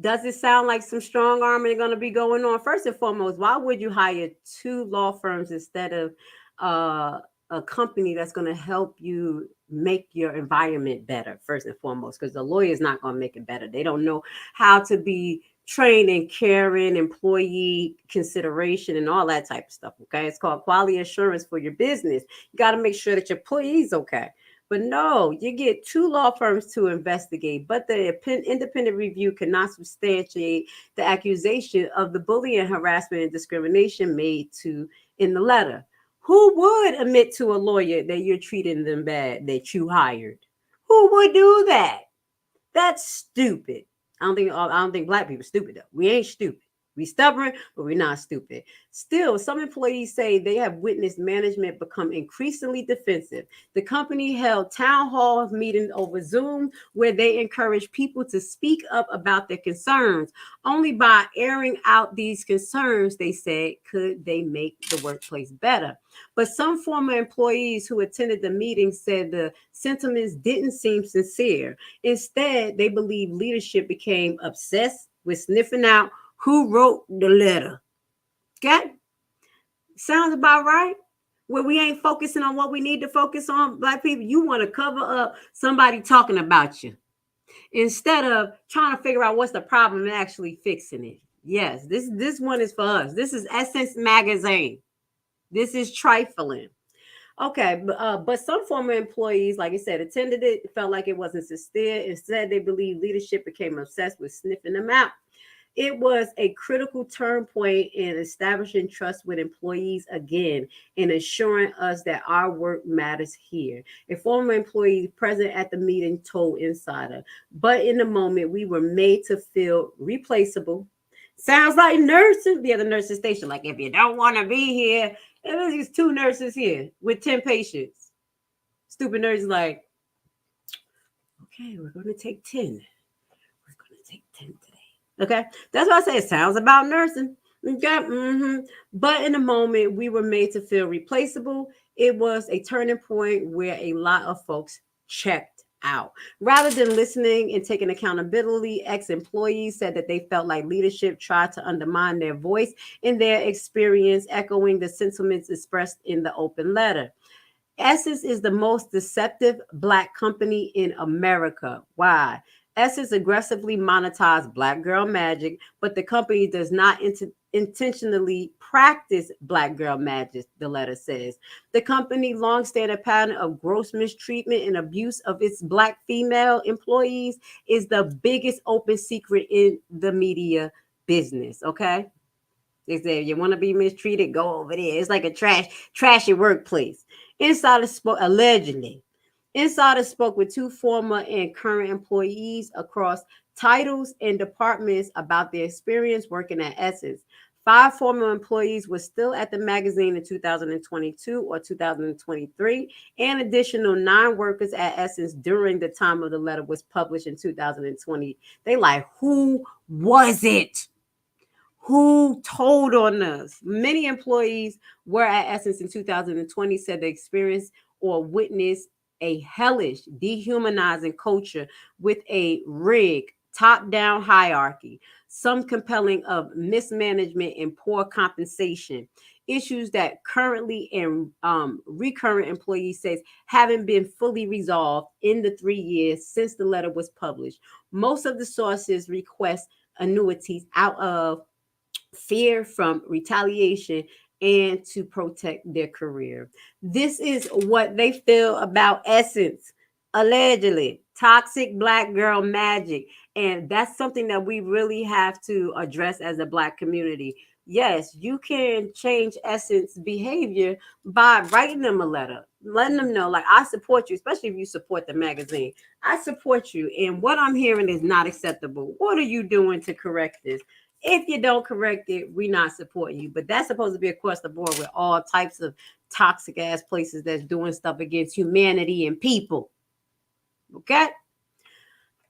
Does it sound like some strong arming going to be going on? First and foremost, why would you hire 2 law firms instead of a company that's going to help you make your environment better? First and foremost, because the lawyer is not going to make it better. They don't know how to be trained in caring, employee consideration, and all that type of stuff. Okay, it's called quality assurance for your business. You got to make sure that your employees okay. But no, you get 2 law firms to investigate, but the independent review cannot substantiate the accusation of the bullying, harassment, and discrimination made in the letter. Who would admit to a lawyer that you're treating them bad, that you hired? Who would do that? That's stupid. I don't think Black people are stupid though. We ain't stupid. We stubborn, but we're not stupid. Still, some employees say they have witnessed management become increasingly defensive. The company held town hall meetings over Zoom where they encouraged people to speak up about their concerns. Only by airing out these concerns, they said, could they make the workplace better. But some former employees who attended the meeting said the sentiments didn't seem sincere. Instead, they believe leadership became obsessed with sniffing out who wrote the letter. Okay? Sounds about right. Where we ain't focusing on what we need to focus on, Black people, you want to cover up somebody talking about you instead of trying to figure out what's the problem and actually fixing it. Yes, this one is for us. This is Essence Magazine. This is trifling. Okay, but some former employees, like I said, attended it, felt like it wasn't sincere. Instead, they believe leadership became obsessed with sniffing them out. It was a critical turn point in establishing trust with employees again and assuring us that our work matters here. A former employee present at the meeting told Insider, but in the moment, we were made to feel replaceable. Sounds like nursing. The other nursing station, like if you don't want to be here, there's just 2 nurses here with 10 patients. Stupid nurse like, okay, we're going to take 10. We're going to take 10 today. Okay, that's why I say it sounds about nursing. Okay, But in the moment, we were made to feel replaceable. It was a turning point where a lot of folks checked out. Rather than listening and taking accountability, ex-employees said that they felt like leadership tried to undermine their voice and their experience, echoing the sentiments expressed in the open letter. Essence is the most deceptive Black company in America. Why? Essence aggressively monetized Black girl magic, but the company does not intentionally practice Black girl magic, the letter says. The company long-standing pattern of gross mistreatment and abuse of its Black female employees is the biggest open secret in the media business, okay? They say, you want to be mistreated, go over there. It's like a trashy workplace. Insider spoke, allegedly. Insider spoke with 2 former and current employees across titles and departments about their experience working at Essence. 5 former employees were still at the magazine in 2022 or 2023, and additional 9 workers at Essence during the time of the letter was published in 2020. They like, who was it? Who told on us? Many employees were at Essence in 2020 said they experienced or witnessed a hellish, dehumanizing culture with a rigged, top-down hierarchy, some compelling of mismanagement and poor compensation, issues that currently and recurrent employees says haven't been fully resolved in the 3 years since the letter was published. Most of the sources request annuities out of fear from retaliation and to protect their career. This is what they feel about Essence, allegedly toxic Black girl magic. And that's something that we really have to address as a Black community. yes, you can change Essence behavior by writing them a letter, letting them know, like, I support you, especially if you support the magazine. I support you, and what I'm hearing is not acceptable. What are you doing to correct this? If you don't correct it, we're not supporting you. But that's supposed to be across the board with all types of toxic ass places that's doing stuff against humanity and people. Okay?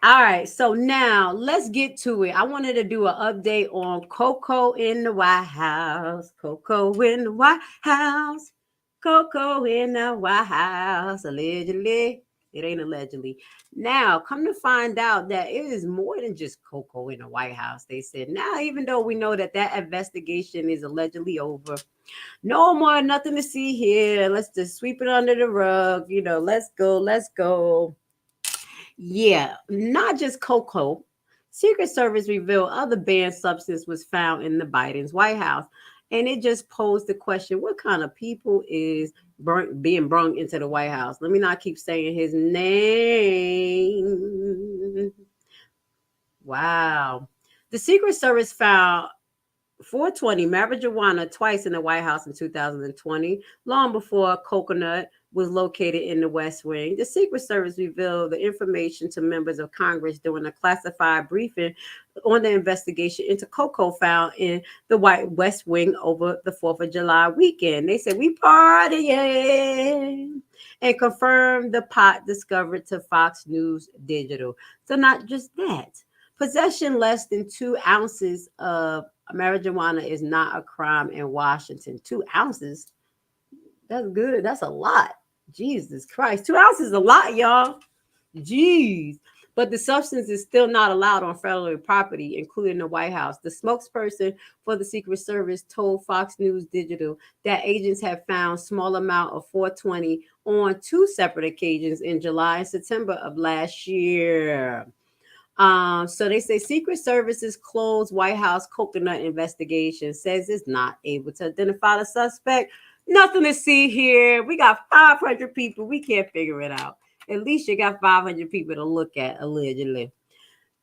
All right, so now let's get to it. I wanted to do an update on Coco in the White House. Coco in the White House. Coco in the White House. Allegedly. It ain't allegedly. Now, come to find out that it is more than just Coco in the White House. They said, now, even though we know that that investigation is allegedly over, no more, nothing to see here. Let's just sweep it under the rug. You know, let's go, let's go. Yeah, not just cocoa. Secret Service revealed other banned substance was found in the Biden's White House. And it just posed the question, what kind of people is being brung into the White House? Let me not keep saying his name. Wow. The Secret Service found 420 marijuana twice in the White House in 2020, long before coconut was located in the West Wing. The Secret Service revealed the information to members of Congress during a classified briefing on the investigation into cocoa found in the West Wing over the 4th of July weekend. They said, we partying, and confirmed the pot discovered to Fox News Digital. So not just that, possession less than 2 ounces of marijuana is not a crime in Washington. 2 ounces? That's good. That's a lot. Jesus Christ. 2 ounces is a lot, y'all. Jeez. But the substance is still not allowed on federal property, including the White House. The spokesperson for the Secret Service told Fox News Digital that agents have found small amount of 420 on 2 separate occasions in July and September of last year. So they say Secret Service's closed White House coconut investigation says it's not able to identify the suspect. Nothing to see here. We got 500 people. We can't figure it out. At least you got 500 people to look at, allegedly.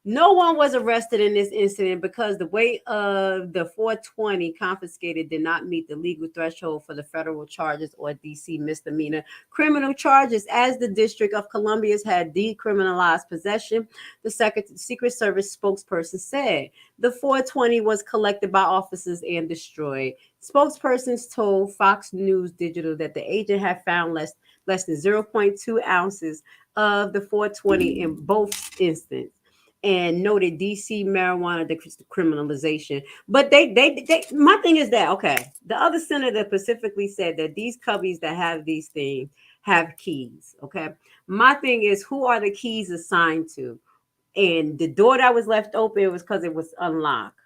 No one was arrested in this incident because the weight of the 420 confiscated did not meet the legal threshold for the federal charges or DC misdemeanor criminal charges, as the District of Columbia had decriminalized possession, the Secret Service spokesperson said. The 420 was collected by officers and destroyed. Spokespersons told Fox News Digital that the agent had found less than 0.2 ounces of the 420 in both instances, and noted DC marijuana decriminalization. But they my thing is that, okay, the other senator specifically said that these cubbies that have these things have keys. Okay. My thing is, who are the keys assigned to? And the door that was left open was because it was unlocked.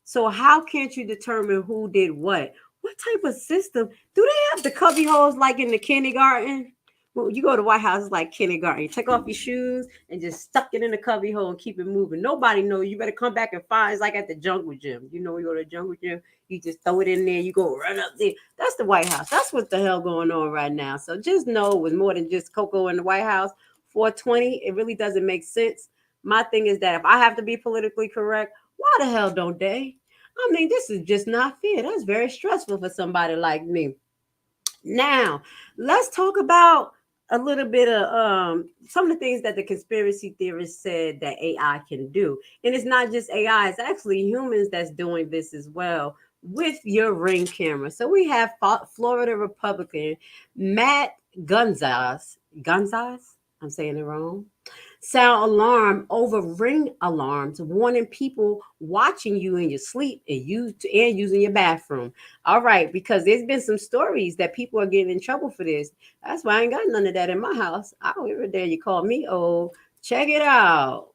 So how can't you determine who did what? What type of system? Do they have the cubby holes like in the kindergarten? Well, you go to White House, it's like kindergarten. You take off your shoes and just stuck it in the cubby hole and keep it moving. Nobody knows. You better come back and find. It's like at the jungle gym. You know, you go to the jungle gym, you just throw it in there. You go run up there. That's the White House. That's what the hell going on right now. So just know it was more than just cocoa in the White House. 420, it really doesn't make sense. My thing is that if I have to be politically correct, why the hell don't they? I mean, this is just not fair. That's very stressful for somebody like me. Now, let's talk about a little bit of some of the things that the conspiracy theorists said that AI can do. And it's not just AI, it's actually humans that's doing this as well with your Ring camera. So we have Florida Republican Matt Gonzalez, I'm saying it wrong, sound alarm over Ring alarms, warning people watching you in your sleep and using your bathroom. All right, because there's been some stories that people are getting in trouble for this. That's why I ain't got none of that in my house. I don't ever dare you call me old. Check it out.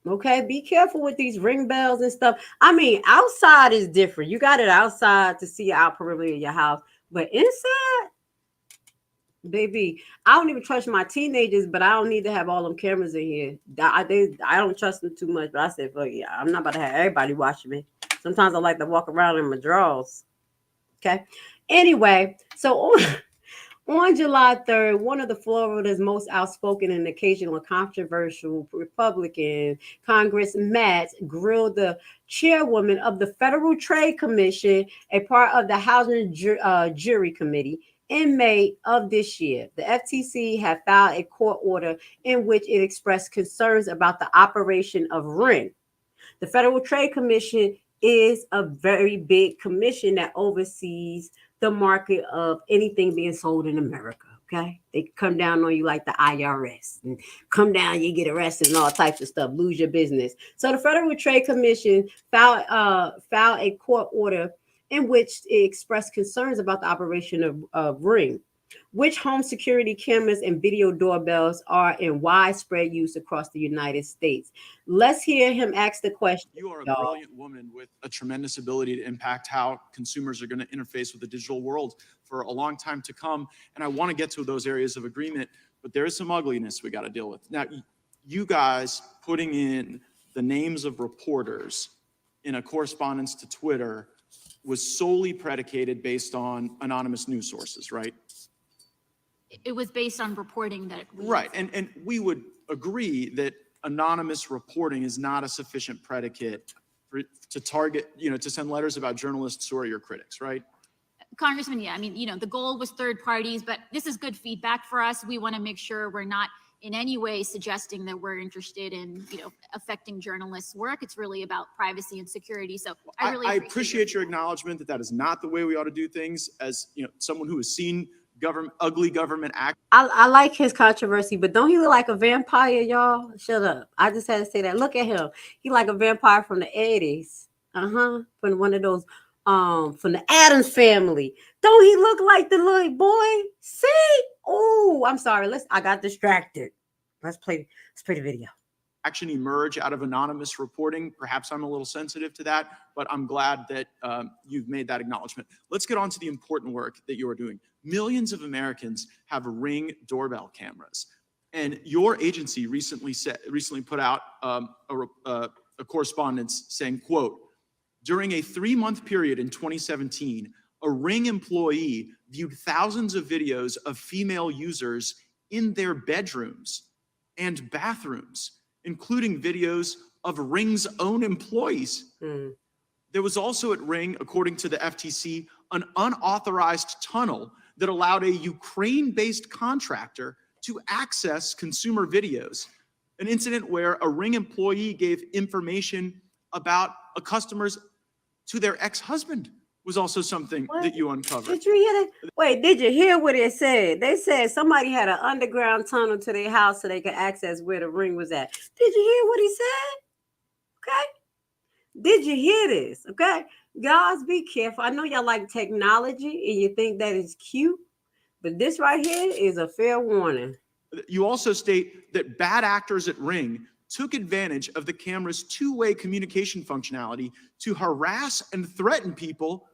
Okay, be careful with these Ring bells and stuff. I mean, outside is different. You got it outside to see out perimeter of your house, but inside, baby, I don't even trust my teenagers, but I don't need to have all them cameras in here. I don't trust them too much, but I said, fuck yeah, I'm not about to have everybody watching me. Sometimes I like to walk around in my drawers. Okay. Anyway, so On July 3rd, one of the Florida's most outspoken and occasionally controversial Republican Congress Matt grilled the chairwoman of the Federal Trade Commission, a part of the Housing Jury Committee, in May of this year. The FTC had filed a court order in which it expressed concerns about the operation of Ring. The Federal Trade Commission is a very big commission that oversees the market of anything being sold in America. Okay, they come down on you like the IRS, and come down, you get arrested and all types of stuff, lose your business. So the Federal Trade Commission filed a court order in which it expressed concerns about the operation of Ring, which home security cameras and video doorbells are in widespread use across the United States. Let's hear him ask the question. You are a brilliant woman with a tremendous ability to impact how consumers are going to interface with the digital world for a long time to come. And I want to get to those areas of agreement, but there is some ugliness we got to deal with. Now, you guys putting in the names of reporters in a correspondence to Twitter was solely predicated based on anonymous news sources, right? It was based on reporting that. Right, and we would agree that anonymous reporting is not a sufficient predicate to target, to send letters about journalists who are your critics, right? Congressman, yeah, I mean, the goal was third parties, but this is good feedback for us. We want to make sure we're not in any way suggesting that we're interested in, affecting journalists' work. It's really about privacy and security. So I really appreciate your acknowledgement that that is not the way we ought to do things. As someone who has seen ugly government act. I like his controversy, but don't he look like a vampire, y'all? Shut up. I just had to say that. Look at him. He like a vampire from the 80s. From one of those, from the Addams Family. Don't he look like the little boy? See? Oh, I'm sorry. I got distracted. Let's play the video. Action emerge out of anonymous reporting. Perhaps I'm a little sensitive to that, but I'm glad that you've made that acknowledgement. Let's get on to the important work that you are doing. Millions of Americans have Ring doorbell cameras, and your agency recently put out a correspondence saying, quote, during a 3-month period in 2017, a Ring employee viewed thousands of videos of female users in their bedrooms and bathrooms, including videos of Ring's own employees. There was also at Ring, according to the FTC, an unauthorized tunnel that allowed a Ukraine-based contractor to access consumer videos, an incident where a Ring employee gave information about a customer's to their ex-husband was also something that you uncovered. Did you hear that? Wait, did you hear what it said? They said somebody had an underground tunnel to their house so they could access where the Ring was at. Did you hear what he said? Okay. Did you hear this? Okay. Guys, be careful. I know y'all like technology and you think that is cute, but this right here is a fair warning. You also state that bad actors at Ring took advantage of the camera's two-way communication functionality to harass and threaten people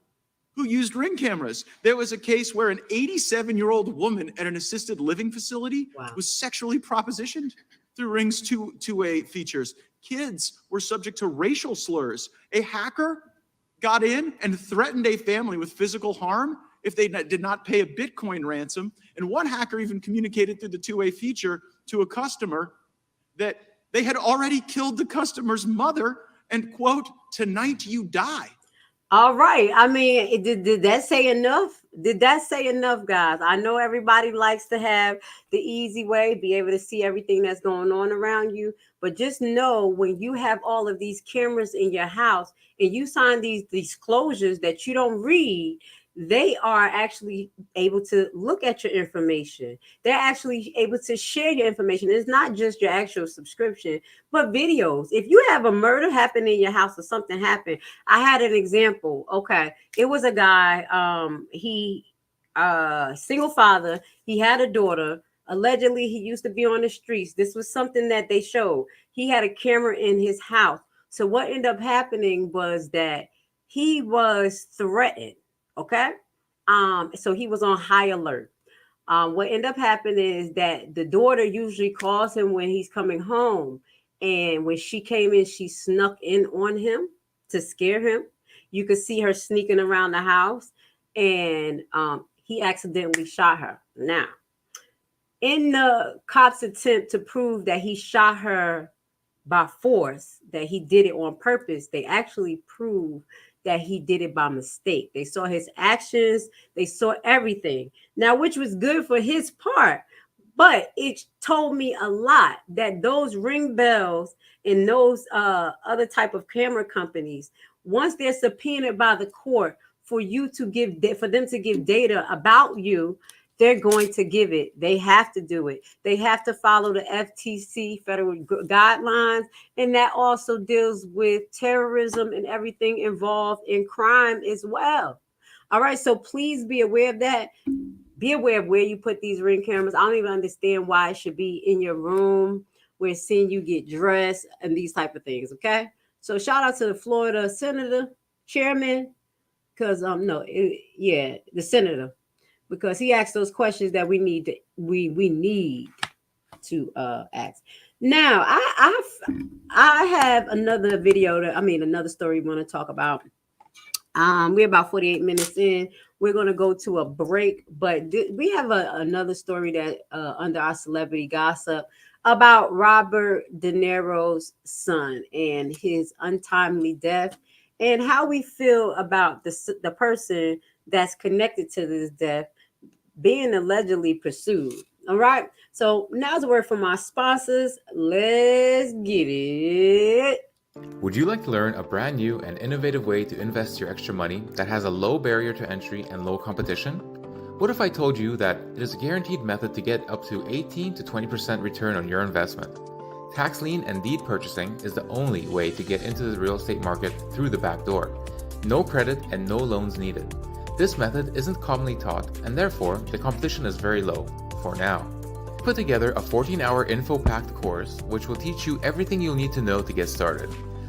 who used Ring cameras. There was a case where an 87-year-old woman at an assisted living facility was sexually propositioned through Ring's two-way features. Kids were subject to racial slurs. A hacker got in and threatened a family with physical harm if they did not pay a Bitcoin ransom. And one hacker even communicated through the two-way feature to a customer that they had already killed the customer's mother and, quote, tonight you die. All right. I mean, did that say enough? Did that say enough, guys? I know everybody likes to have the easy way, be able to see everything that's going on around you. But just know when you have all of these cameras in your house and you sign these disclosures that you don't read, they are actually able to look at your information. They're actually able to share your information. It's not just your actual subscription, but videos. If you have a murder happen in your house or something happened, I had an example. Okay. It was a guy, single father. He had a daughter. Allegedly, he used to be on the streets. This was something that they showed. He had a camera in his house. So what ended up happening was that he was threatened. Okay. So he was on high alert. What ended up happening is that the daughter usually calls him when he's coming home. And when she came in, she snuck in on him to scare him. You could see her sneaking around the house. And he accidentally shot her. Now, in the cops' attempt to prove that he shot her by force, that he did it on purpose, they actually proved that he did it by mistake. They saw his actions, they saw everything. Now, which was good for his part, but it told me a lot that those ring bells and those other type of camera companies, once they're subpoenaed by the court for you to for them to give data about you, they're going to give it. They have to do it. They have to follow the FTC federal guidelines. And that also deals with terrorism and everything involved in crime as well. All right. So please be aware of that. Be aware of where you put these ring cameras. I don't even understand why it should be in your room. We're seeing you get dressed and these type of things. Okay. So shout out to the Florida Senator Chairman. Because the senator, because he asked those questions that we need to ask. Now, I have another video another story we want to talk about. We're about 48 minutes in. We're going to go to a break, but we have another story that under our celebrity gossip about Robert De Niro's son and his untimely death, and how we feel about the person that's connected to this death being allegedly pursued. All right. So now's a word from our sponsors. Let's get it. Would you like to learn a brand new and innovative way to invest your extra money that has a low barrier to entry and low competition? What if I told you that it is a guaranteed method to get up to 18 to 20% return on your investment? Tax lien and deed purchasing is the only way to get into the real estate market through the back door. No credit and no loans needed. This method isn't commonly taught, and therefore the competition is very low, for now. Put together a 14-hour info-packed course which will teach you everything you'll need to know to get started.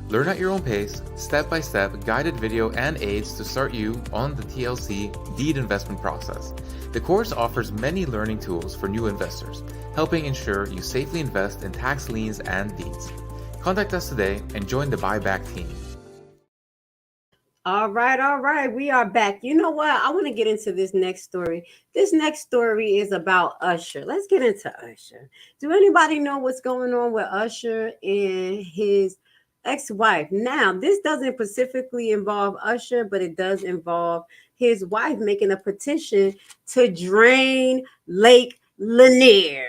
Learn at your own pace, step-by-step guided video and aids to start you on the TLC deed investment process. The course offers many learning tools for new investors, helping ensure you safely invest in tax liens and deeds. Contact us today and join the buyback team. All right. We are back. You know what? I want to get into this next story. This next story is about Usher. Let's get into Usher. Do anybody know what's going on with Usher and his ex-wife? Now, this doesn't specifically involve Usher, but it does involve his wife making a petition to drain Lake Lanier.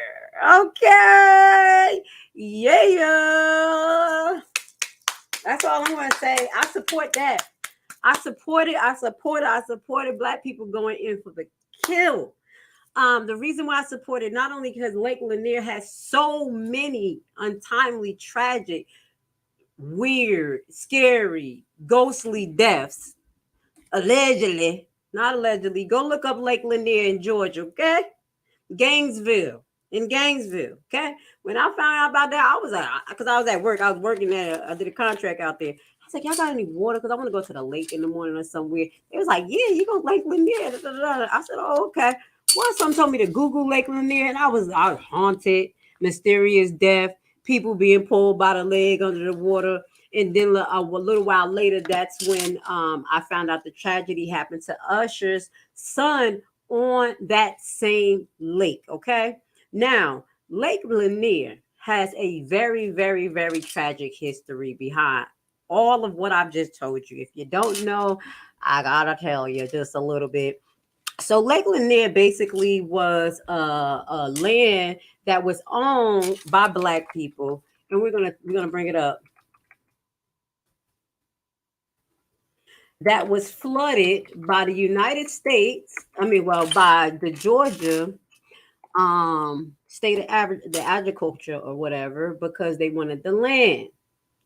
Okay. Yeah. That's all I'm going to say. I support that. I support Black people going in for the kill. The reason why I support it, not only because Lake Lanier has so many untimely, tragic, weird, scary, ghostly deaths, allegedly, not allegedly. Go look up Lake Lanier in Georgia, okay? Gainesville. Okay? When I found out about that, I was at work. I was working there. I did a contract out there. I was like, y'all got any water? Because I want to go to the lake in the morning or somewhere. It was like, yeah, you go Lake Lanier. I said, oh, okay. Well, someone told me to Google Lake Lanier, and I was haunted, mysterious death, people being pulled by the leg under the water. And then a little while later, that's when I found out the tragedy happened to Usher's son on that same lake. Okay. Now, Lake Lanier has a very, very, very tragic history behind all of what I've just told you. If you don't know, I gotta tell you just a little bit. So Lake Lanier basically was a land that was owned by Black people, and we're gonna bring it up. That was flooded by the United States. By the Georgia state of the agriculture or whatever, because they wanted the land.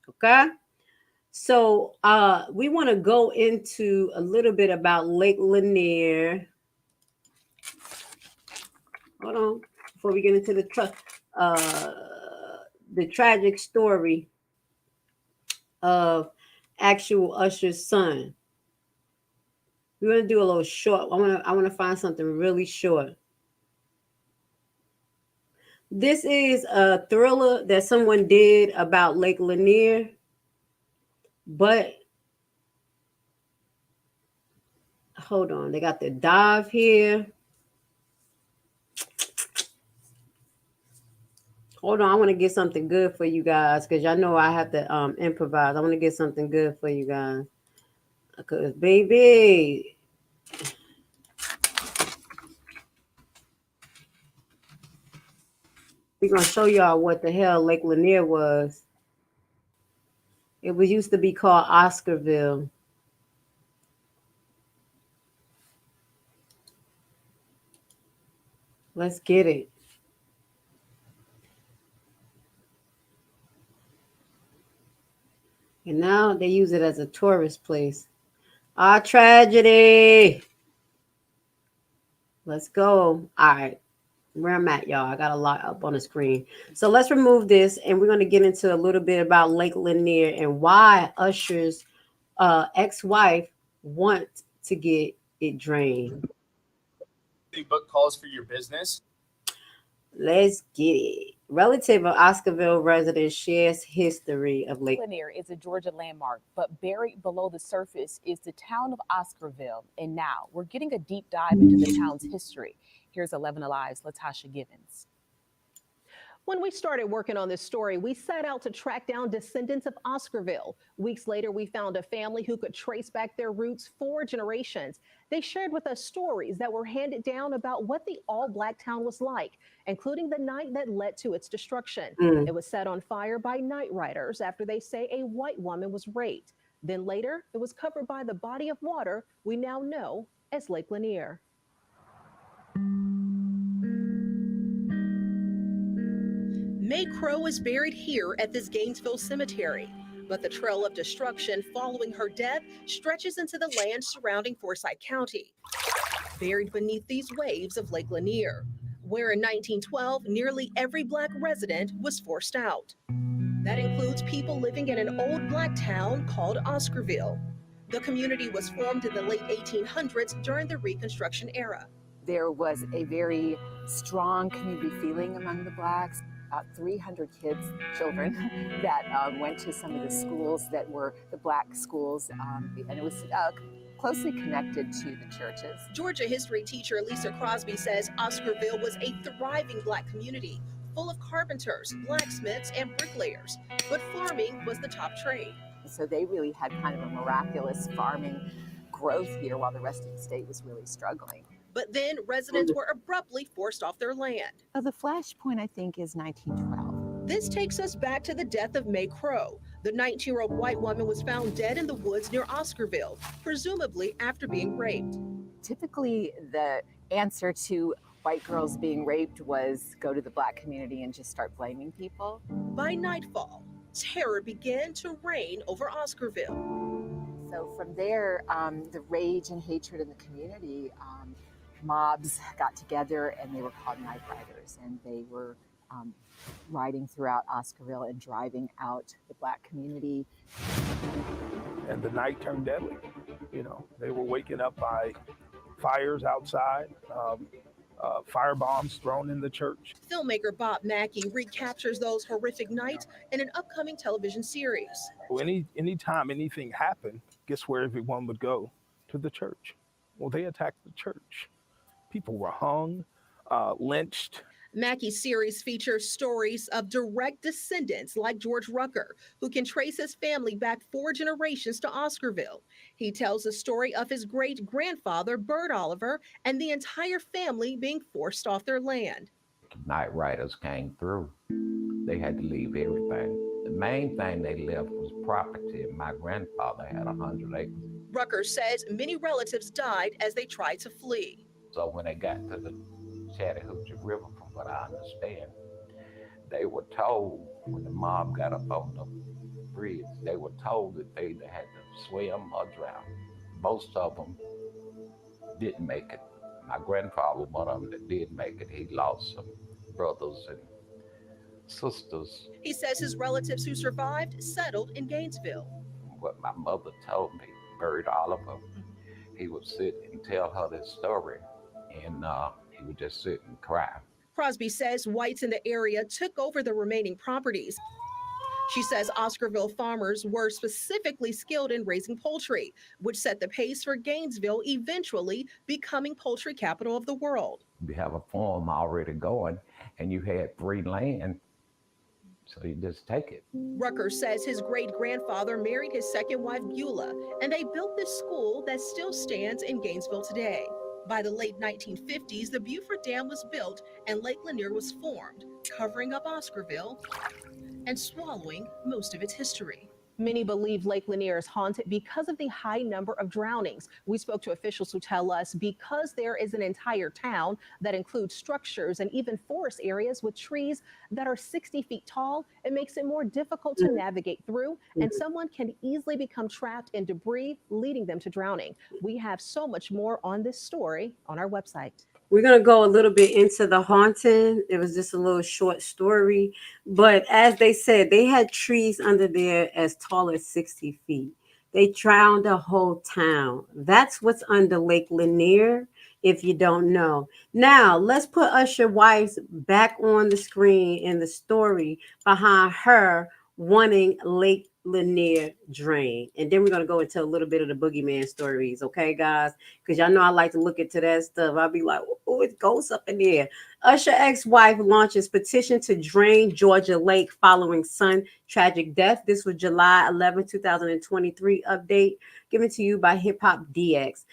Okay. So we want to go into a little bit about Lake Lanier. Hold on, before we get into the tragic story of actual Usher's son. We're gonna do a little short. I want to find something really short. This is a thriller that someone did about Lake Lanier, but hold on. They got the dive here. Hold on, I want to get something good for you guys because y'all know I have to improvise. I want to get something good for you guys. Because, baby, we're going to show y'all what the hell Lake Lanier was. It was used to be called Oscarville. Let's get it. And now they use it as a tourist place. Our tragedy. Let's go. All right. Where I'm at, y'all. I got a lot up on the screen. So let's remove this, and we're going to get into a little bit about Lake Lanier and why Usher's ex-wife wants to get it drained. Book calls for your business. Let's get it. Relative of Oscarville resident shares history of Lake Lanier is a Georgia landmark, but buried below the surface is the town of Oscarville. And now we're getting a deep dive into the town's history. Here's 11 Alive's Latasha Givens. When we started working on this story, we set out to track down descendants of Oscarville. Weeks later, we found a family who could trace back their roots 4 generations. They shared with us stories that were handed down about what the all-Black town was like, including the night that led to its destruction. It was set on fire by night riders after they say a white woman was raped. Then later, it was covered by the body of water we now know as Lake Lanier. May Crow was buried here at this Gainesville cemetery, but the trail of destruction following her death stretches into the land surrounding Forsyth County, buried beneath these waves of Lake Lanier, where in 1912, nearly every Black resident was forced out. That includes people living in an old Black town called Oscarville. The community was formed in the late 1800s during the Reconstruction era. There was a very strong community feeling among the Blacks. 300 children that went to some of the schools that were the Black schools, and it was closely connected to the churches. Georgia history teacher Lisa Crosby says Oscarville was a thriving Black community, full of carpenters, blacksmiths, and bricklayers, but farming was the top trade. So they really had kind of a miraculous farming growth here while the rest of the state was really struggling. But then residents were abruptly forced off their land. The flashpoint, I think, is 1912. This takes us back to the death of May Crow. The 19-year-old white woman was found dead in the woods near Oscarville, presumably after being raped. Typically, the answer to white girls being raped was go to the Black community and just start blaming people. By nightfall, terror began to reign over Oscarville. So from there, the rage and hatred in the community, mobs got together and they were called night riders, and they were riding throughout Oscarville and driving out the Black community. And the night turned deadly. You know, they were waking up by fires outside, fire bombs thrown in the church. Filmmaker Bob Mackey recaptures those horrific nights in an upcoming television series. Anytime anything happened, guess where everyone would go? To the church. Well, they attacked the church. People were hung, lynched. Mackey's series features stories of direct descendants like George Rucker, who can trace his family back 4 generations to Oscarville. He tells the story of his great-grandfather, Bert Oliver, and the entire family being forced off their land. Night riders came through. They had to leave everything. The main thing they left was property. My grandfather had 100 acres. Rucker says many relatives died as they tried to flee. So when they got to the Chattahoochee River, from what I understand, they were told, when the mob got up on the bridge, they were told that they either had to swim or drown. Most of them didn't make it. My grandfather was one of them that did make it. He lost some brothers and sisters. He says his relatives who survived settled in Gainesville. What my mother told me, Bert Oliver, he would sit and tell her this story, and he would just sit and cry. Crosby says whites in the area took over the remaining properties She says Oscarville farmers were specifically skilled in raising poultry, which set the pace for Gainesville eventually becoming poultry capital of the world. You have a farm already going and you had free land, so you just take it. Rucker says his great-grandfather married his second wife, Beulah, and they built this school that still stands in Gainesville today. By the late 1950s, the Beaufort Dam was built and Lake Lanier was formed, covering up Oscarville and swallowing most of its history. Many believe Lake Lanier is haunted because of the high number of drownings. We spoke to officials who tell us because there is an entire town that includes structures and even forest areas with trees that are 60 feet tall, it makes it more difficult to navigate through, and someone can easily become trapped in debris, leading them to drowning. We have so much more on this story on our website. We're going to go a little bit into the haunting. It was just a little short story. But as they said, they had trees under there as tall as 60 feet. They drowned a whole town. That's what's under Lake Lanier, if you don't know. Now, let's put Usher wives back on the screen in the story behind her wanting Lake Lanier drained. And then we're going to go into a little bit of the boogeyman stories, okay, guys? Because y'all know I like to look into that stuff. I'll be like, oh, it goes up in there. Usher ex-wife launches petition to drain Georgia Lake following son tragic death. This was July 11, 2023 update given to you by Hip Hop DX.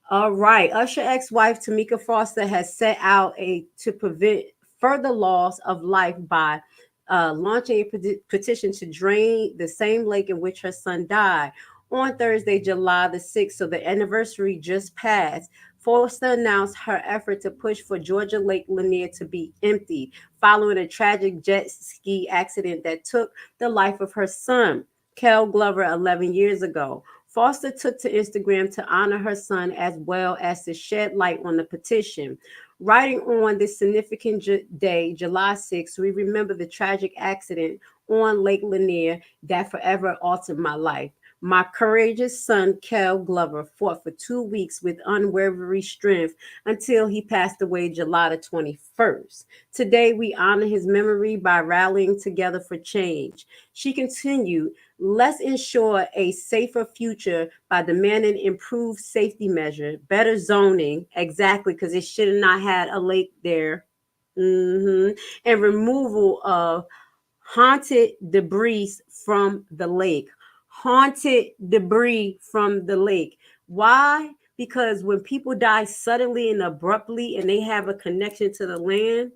All right. Usher ex-wife Tamika Foster has set out to prevent further loss of life by launching a petition to drain the same lake in which her son died on Thursday, July the 6th. So the anniversary just passed. Foster announced her effort to push for Georgia Lake Lanier to be emptied following a tragic jet ski accident that took the life of her son, Kel Glover, 11 years ago. Foster took to Instagram to honor her son as well as to shed light on the petition. Writing on this significant day, July 6th, we remember the tragic accident on Lake Lanier that forever altered my life. My courageous son, Kel Glover, fought for 2 weeks with unwavering strength until he passed away July the 21st. Today, we honor his memory by rallying together for change. She continued, let's ensure a safer future by demanding improved safety measures, better zoning, exactly, because it should have not had a lake there, and removal of haunted debris from the lake. Haunted debris from the lake. Why? Because when people die suddenly and abruptly and they have a connection to the land,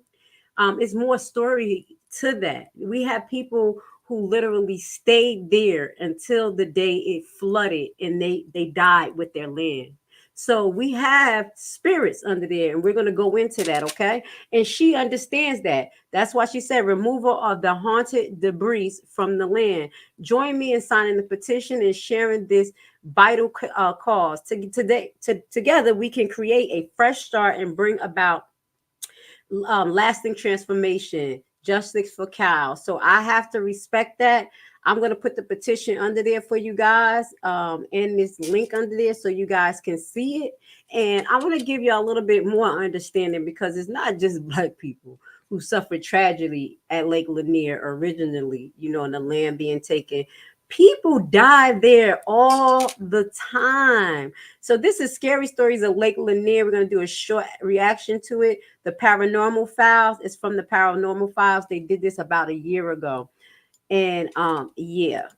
it's more story to that. We have people who literally stayed there until the day it flooded and they died with their land. So we have spirits under there, and we're going to go into that, okay? And she understands that. That's why she said removal of the haunted debris from the land. Join me in signing the petition and sharing this vital cause. Together, we can create a fresh start and bring about lasting transformation, justice for Cal. So I have to respect that. I'm going to put the petition under there for you guys, and this link under there so you guys can see it. And I want to give you a little bit more understanding because it's not just Black people who suffered tragedy at Lake Lanier originally, you know, and the land being taken. People die there all the time. So this is Scary Stories of Lake Lanier. We're going to do a short reaction to it. The Paranormal Files is from the Paranormal Files. They did this about a year ago. And yeah,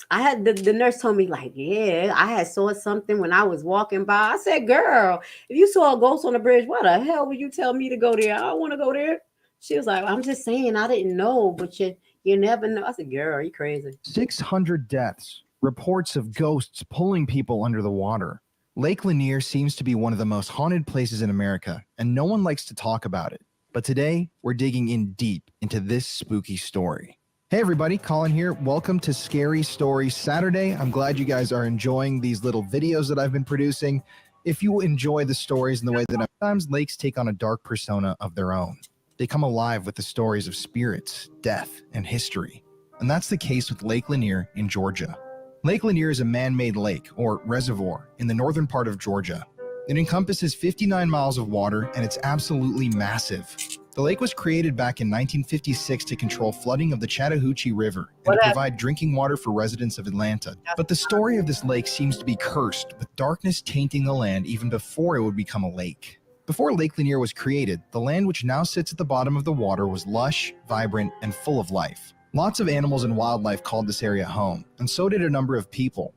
I had the nurse told me like, yeah, I had saw something when I was walking by. I said, girl, if you saw a ghost on the bridge, what the hell would you tell me to go there? I don't want to go there. She was like, I'm just saying, I didn't know, but you never know. I said, girl, you crazy. 600 deaths, reports of ghosts pulling people under the water. Lake Lanier seems to be one of the most haunted places in America, and no one likes to talk about it. But today, we're digging in deep into this spooky story. Hey everybody, Colin here. Welcome to Scary Stories Saturday. I'm glad you guys are enjoying these little videos that I've been producing. If you enjoy the stories in the way that sometimes lakes take on a dark persona of their own. They come alive with the stories of spirits, death, and history. And that's the case with Lake Lanier in Georgia. Lake Lanier is a man-made lake, or reservoir, in the northern part of Georgia. It encompasses 59 miles of water, and it's absolutely massive. The lake was created back in 1956 to control flooding of the Chattahoochee River and to provide drinking water for residents of Atlanta. But the story of this lake seems to be cursed, with darkness tainting the land even before it would become a lake. Before Lake Lanier was created, the land which now sits at the bottom of the water was lush, vibrant, and full of life. Lots of animals and wildlife called this area home, and so did a number of people.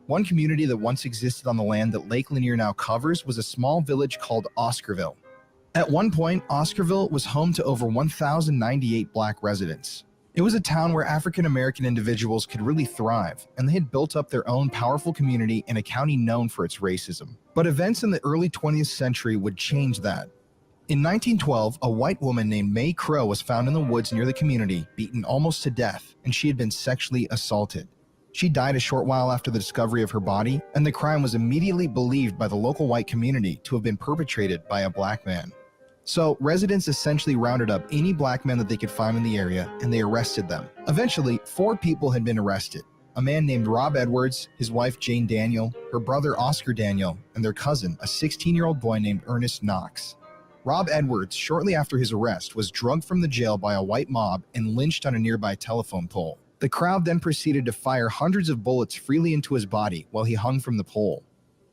One community that once existed on the land that Lake Lanier now covers was a small village called Oscarville. At one point, Oscarville was home to over 1,098 Black residents. It was a town where African American individuals could really thrive, and they had built up their own powerful community in a county known for its racism. But events in the early 20th century would change that. In 1912, a white woman named May Crow was found in the woods near the community, beaten almost to death, and she had been sexually assaulted. She died a short while after the discovery of her body, and the crime was immediately believed by the local white community to have been perpetrated by a Black man. So residents essentially rounded up any Black men that they could find in the area, and they arrested them. Eventually, 4 people had been arrested: a man named Rob Edwards, his wife Jane Daniel, her brother Oscar Daniel, and their cousin, a 16-year-old boy named Ernest Knox. Rob Edwards, shortly after his arrest, was drugged from the jail by a white mob and lynched on a nearby telephone pole. The crowd then proceeded to fire hundreds of bullets freely into his body while he hung from the pole.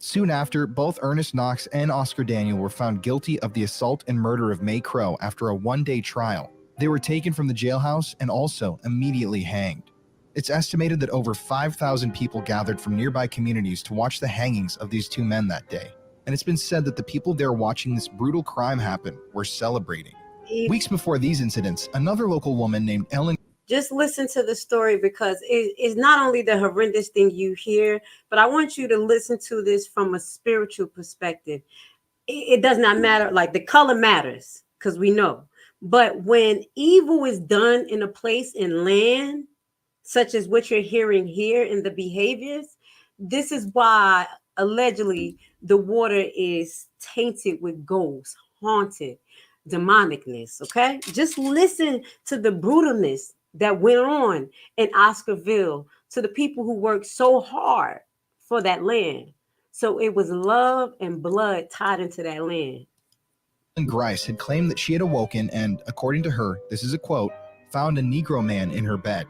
Soon after, both Ernest Knox and Oscar Daniel were found guilty of the assault and murder of May Crow after a one-day trial. They were taken from the jailhouse and also immediately hanged. It's estimated that over 5,000 people gathered from nearby communities to watch the hangings of these 2 men that day. And it's been said that the people there watching this brutal crime happen were celebrating. Weeks before these incidents, another local woman named Ellen... Just listen to the story, because it's not only the horrendous thing you hear, but I want you to listen to this from a spiritual perspective. It does not matter. Like, the color matters, because we know. But when evil is done in a place in land, such as what you're hearing here in the behaviors, this is why allegedly the water is tainted with ghosts, haunted, demonicness. Okay, just listen to the brutalness that went on in Oscarville, to the people who worked so hard for that land. So it was love and blood tied into that land. Grice had claimed that she had awoken and, according to her, this is a quote, found a Negro man in her bed.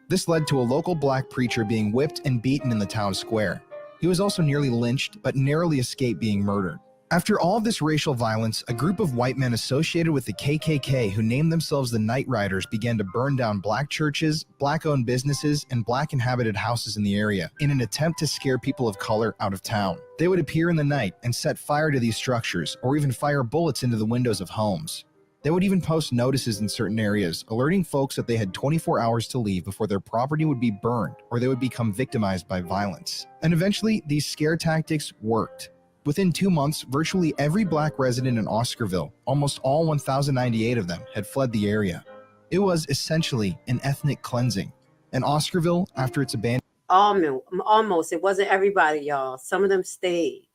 This led to a local Black preacher being whipped and beaten in the town square. He was also nearly lynched, but narrowly escaped being murdered. After all of this racial violence, a group of white men associated with the KKK who named themselves the Night Riders began to burn down Black churches, Black-owned businesses, and Black-inhabited houses in the area in an attempt to scare people of color out of town. They would appear in the night and set fire to these structures, or even fire bullets into the windows of homes. They would even post notices in certain areas, alerting folks that they had 24 hours to leave before their property would be burned or they would become victimized by violence. And eventually, these scare tactics worked. Within 2 months, virtually every Black resident in Oscarville, almost all 1,098 of them, had fled the area. It was essentially an ethnic cleansing. And Oscarville, after its almost, it wasn't everybody, y'all. Some of them stayed.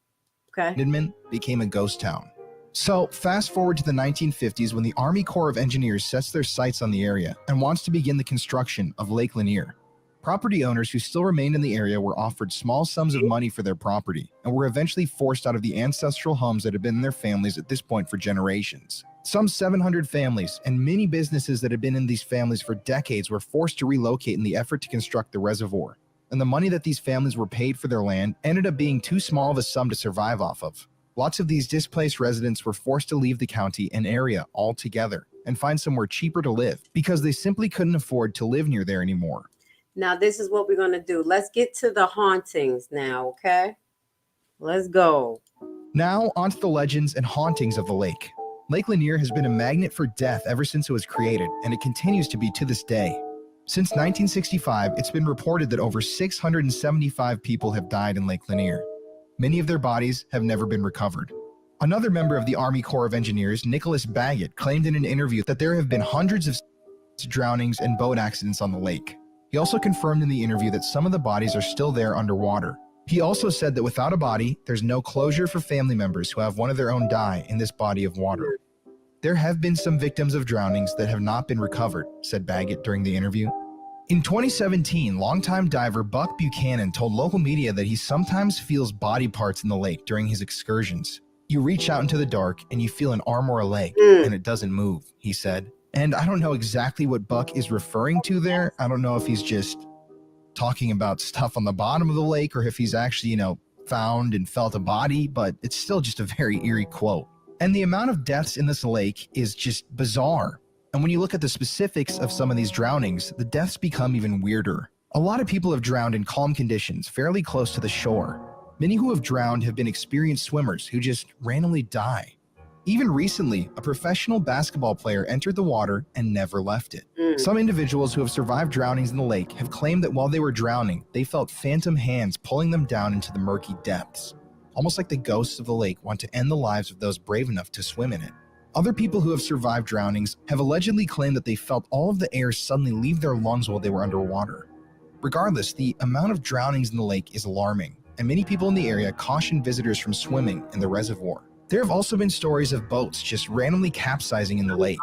Okay. Abandonment became a ghost town. So fast forward to the 1950s, when the Army Corps of Engineers sets their sights on the area and wants to begin the construction of Lake Lanier. Property owners who still remained in the area were offered small sums of money for their property and were eventually forced out of the ancestral homes that had been in their families at this point for generations. Some 700 families and many businesses that had been in these families for decades were forced to relocate in the effort to construct the reservoir. And the money that these families were paid for their land ended up being too small of a sum to survive off of. Lots of these displaced residents were forced to leave the county and area altogether and find somewhere cheaper to live because they simply couldn't afford to live near there anymore. Now, this is what we're going to do. Let's get to the hauntings now, okay? Let's go. Now, onto the legends and hauntings of the lake. Lake Lanier has been a magnet for death ever since it was created, and it continues to be to this day. Since 1965, it's been reported that over 675 people have died in Lake Lanier. Many of their bodies have never been recovered. Another member of the Army Corps of Engineers, Nicholas Baggett, claimed in an interview that there have been hundreds of drownings and boat accidents on the lake. He also confirmed in the interview that some of the bodies are still there underwater. He also said that without a body, there's no closure for family members who have one of their own die in this body of water. There have been some victims of drownings that have not been recovered, said Baggett during the interview. In 2017, longtime diver Buck Buchanan told local media that he sometimes feels body parts in the lake during his excursions. You reach out into the dark and you feel an arm or a leg, and it doesn't move, he said. And I don't know exactly what Buck is referring to there. I don't know if he's just talking about stuff on the bottom of the lake or if he's actually, found and felt a body, but it's still just a very eerie quote. And the amount of deaths in this lake is just bizarre. And when you look at the specifics of some of these drownings, the deaths become even weirder. A lot of people have drowned in calm conditions fairly close to the shore. Many who have drowned have been experienced swimmers who just randomly die. Even recently, a professional basketball player entered the water and never left it. Some individuals who have survived drownings in the lake have claimed that while they were drowning, they felt phantom hands pulling them down into the murky depths. Almost like the ghosts of the lake want to end the lives of those brave enough to swim in it. Other people who have survived drownings have allegedly claimed that they felt all of the air suddenly leave their lungs while they were underwater. Regardless, the amount of drownings in the lake is alarming, and many people in the area caution visitors from swimming in the reservoir. There have also been stories of boats just randomly capsizing in the lake.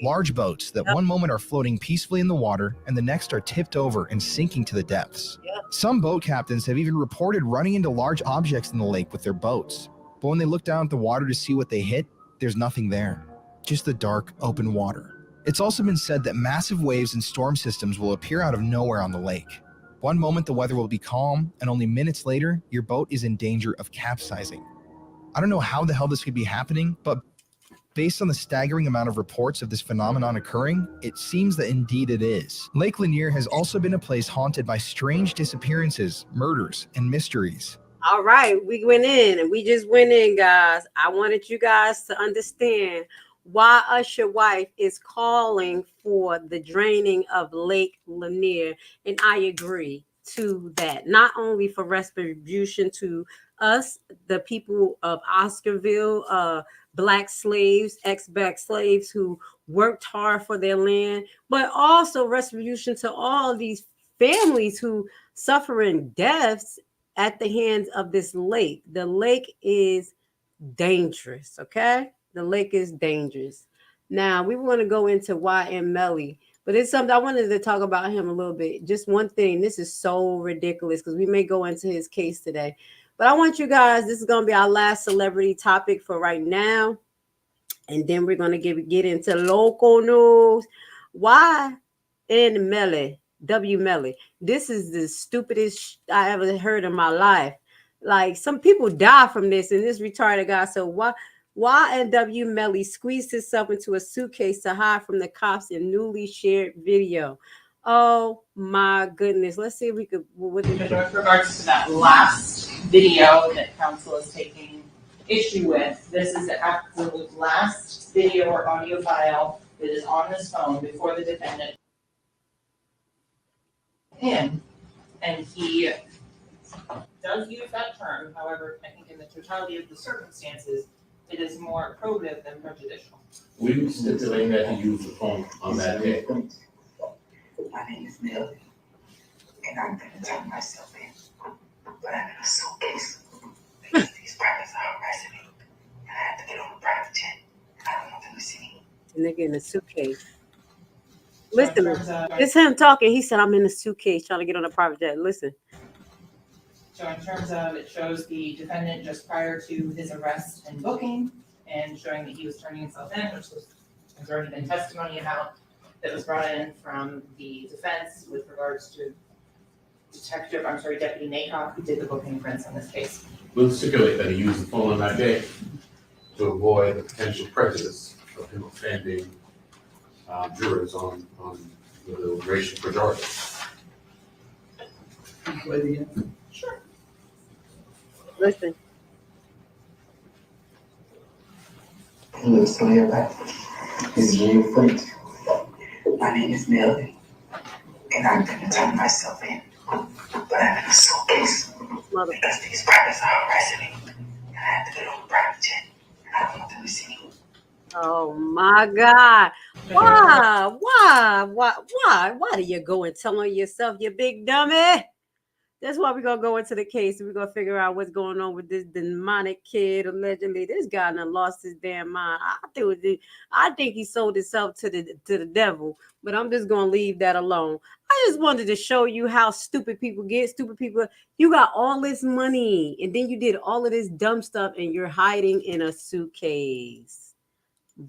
Large boats that one moment are floating peacefully in the water and the next are tipped over and sinking to the depths. Some boat captains have even reported running into large objects in the lake with their boats. But when they look down at the water to see what they hit, there's nothing there. Just the dark, open water. It's also been said that massive waves and storm systems will appear out of nowhere on the lake. One moment the weather will be calm, and only minutes later, your boat is in danger of capsizing. I don't know how the hell this could be happening, but based on the staggering amount of reports of this phenomenon occurring, it seems that indeed it is. Lake Lanier has also been a place haunted by strange disappearances, murders, and mysteries. All right, we went in and we just went in, guys. I wanted you guys to understand why Usher's wife is calling for the draining of Lake Lanier. And I agree to that, not only for retribution to us, the people of Oscarville, Black slaves, ex-Black slaves who worked hard for their land, but also retribution to all these families who suffering deaths at the hands of this lake. The lake is dangerous, okay? The lake is dangerous. Now, we want to go into Y.M. Melly, but it's something I wanted to talk about him a little bit. Just one thing. This is so ridiculous because we may go into his case today. But I want you guys, this is going to be our last celebrity topic for right now. And then we're going to get into local news. Y.M. Melly, W. Melly. This is the stupidest I ever heard in my life. Like, some people die from this, and this retarded guy. So Y.M. Melly squeezed himself into a suitcase to hide from the cops in newly shared video. Oh my goodness. Let's see if we could. With regards to that last video that counsel is taking issue with, this is the absolute last video or audio file that is on this phone before the defendant him, and he does use that term. However, I think in the totality of the circumstances, it is more probative than prejudicial. We stipulate that he used the phone on that day. My name is Melly, and I'm going to turn myself in, but I'm in a suitcase because these privates are harassing me, and I have to get on a private jet. I don't want them to see me. The nigga in a suitcase. Listen, it's him talking. He said, I'm in a suitcase trying to get on a private jet. Listen. So in terms of, it shows the defendant just prior to his arrest and booking, and showing that he was turning himself in, which has already been testimony about, that was brought in from the defense with regards to Deputy Naycock, who did the booking prints on this case. We'll stipulate that he used the phone on that day to avoid the potential prejudice of him offending jurors on the racial pejorative. Sure. Listen. Hello, so everybody. This is Real Fruit. My name is Melly, and I'm going to turn myself in, but I'm in a suitcase because these privates are harassing me, and I have to get on a private jet, and I don't want them to see me. Oh my God. Why do you go and tell on yourself, you big dummy? That's why we're gonna go into the case and we're gonna figure out what's going on with this demonic kid. Allegedly, this guy done lost his damn mind. I think he sold himself to the devil. But I'm just gonna leave that alone. I just wanted to show you how stupid people get. Stupid people. You got all this money, and then you did all of this dumb stuff, and you're hiding in a suitcase.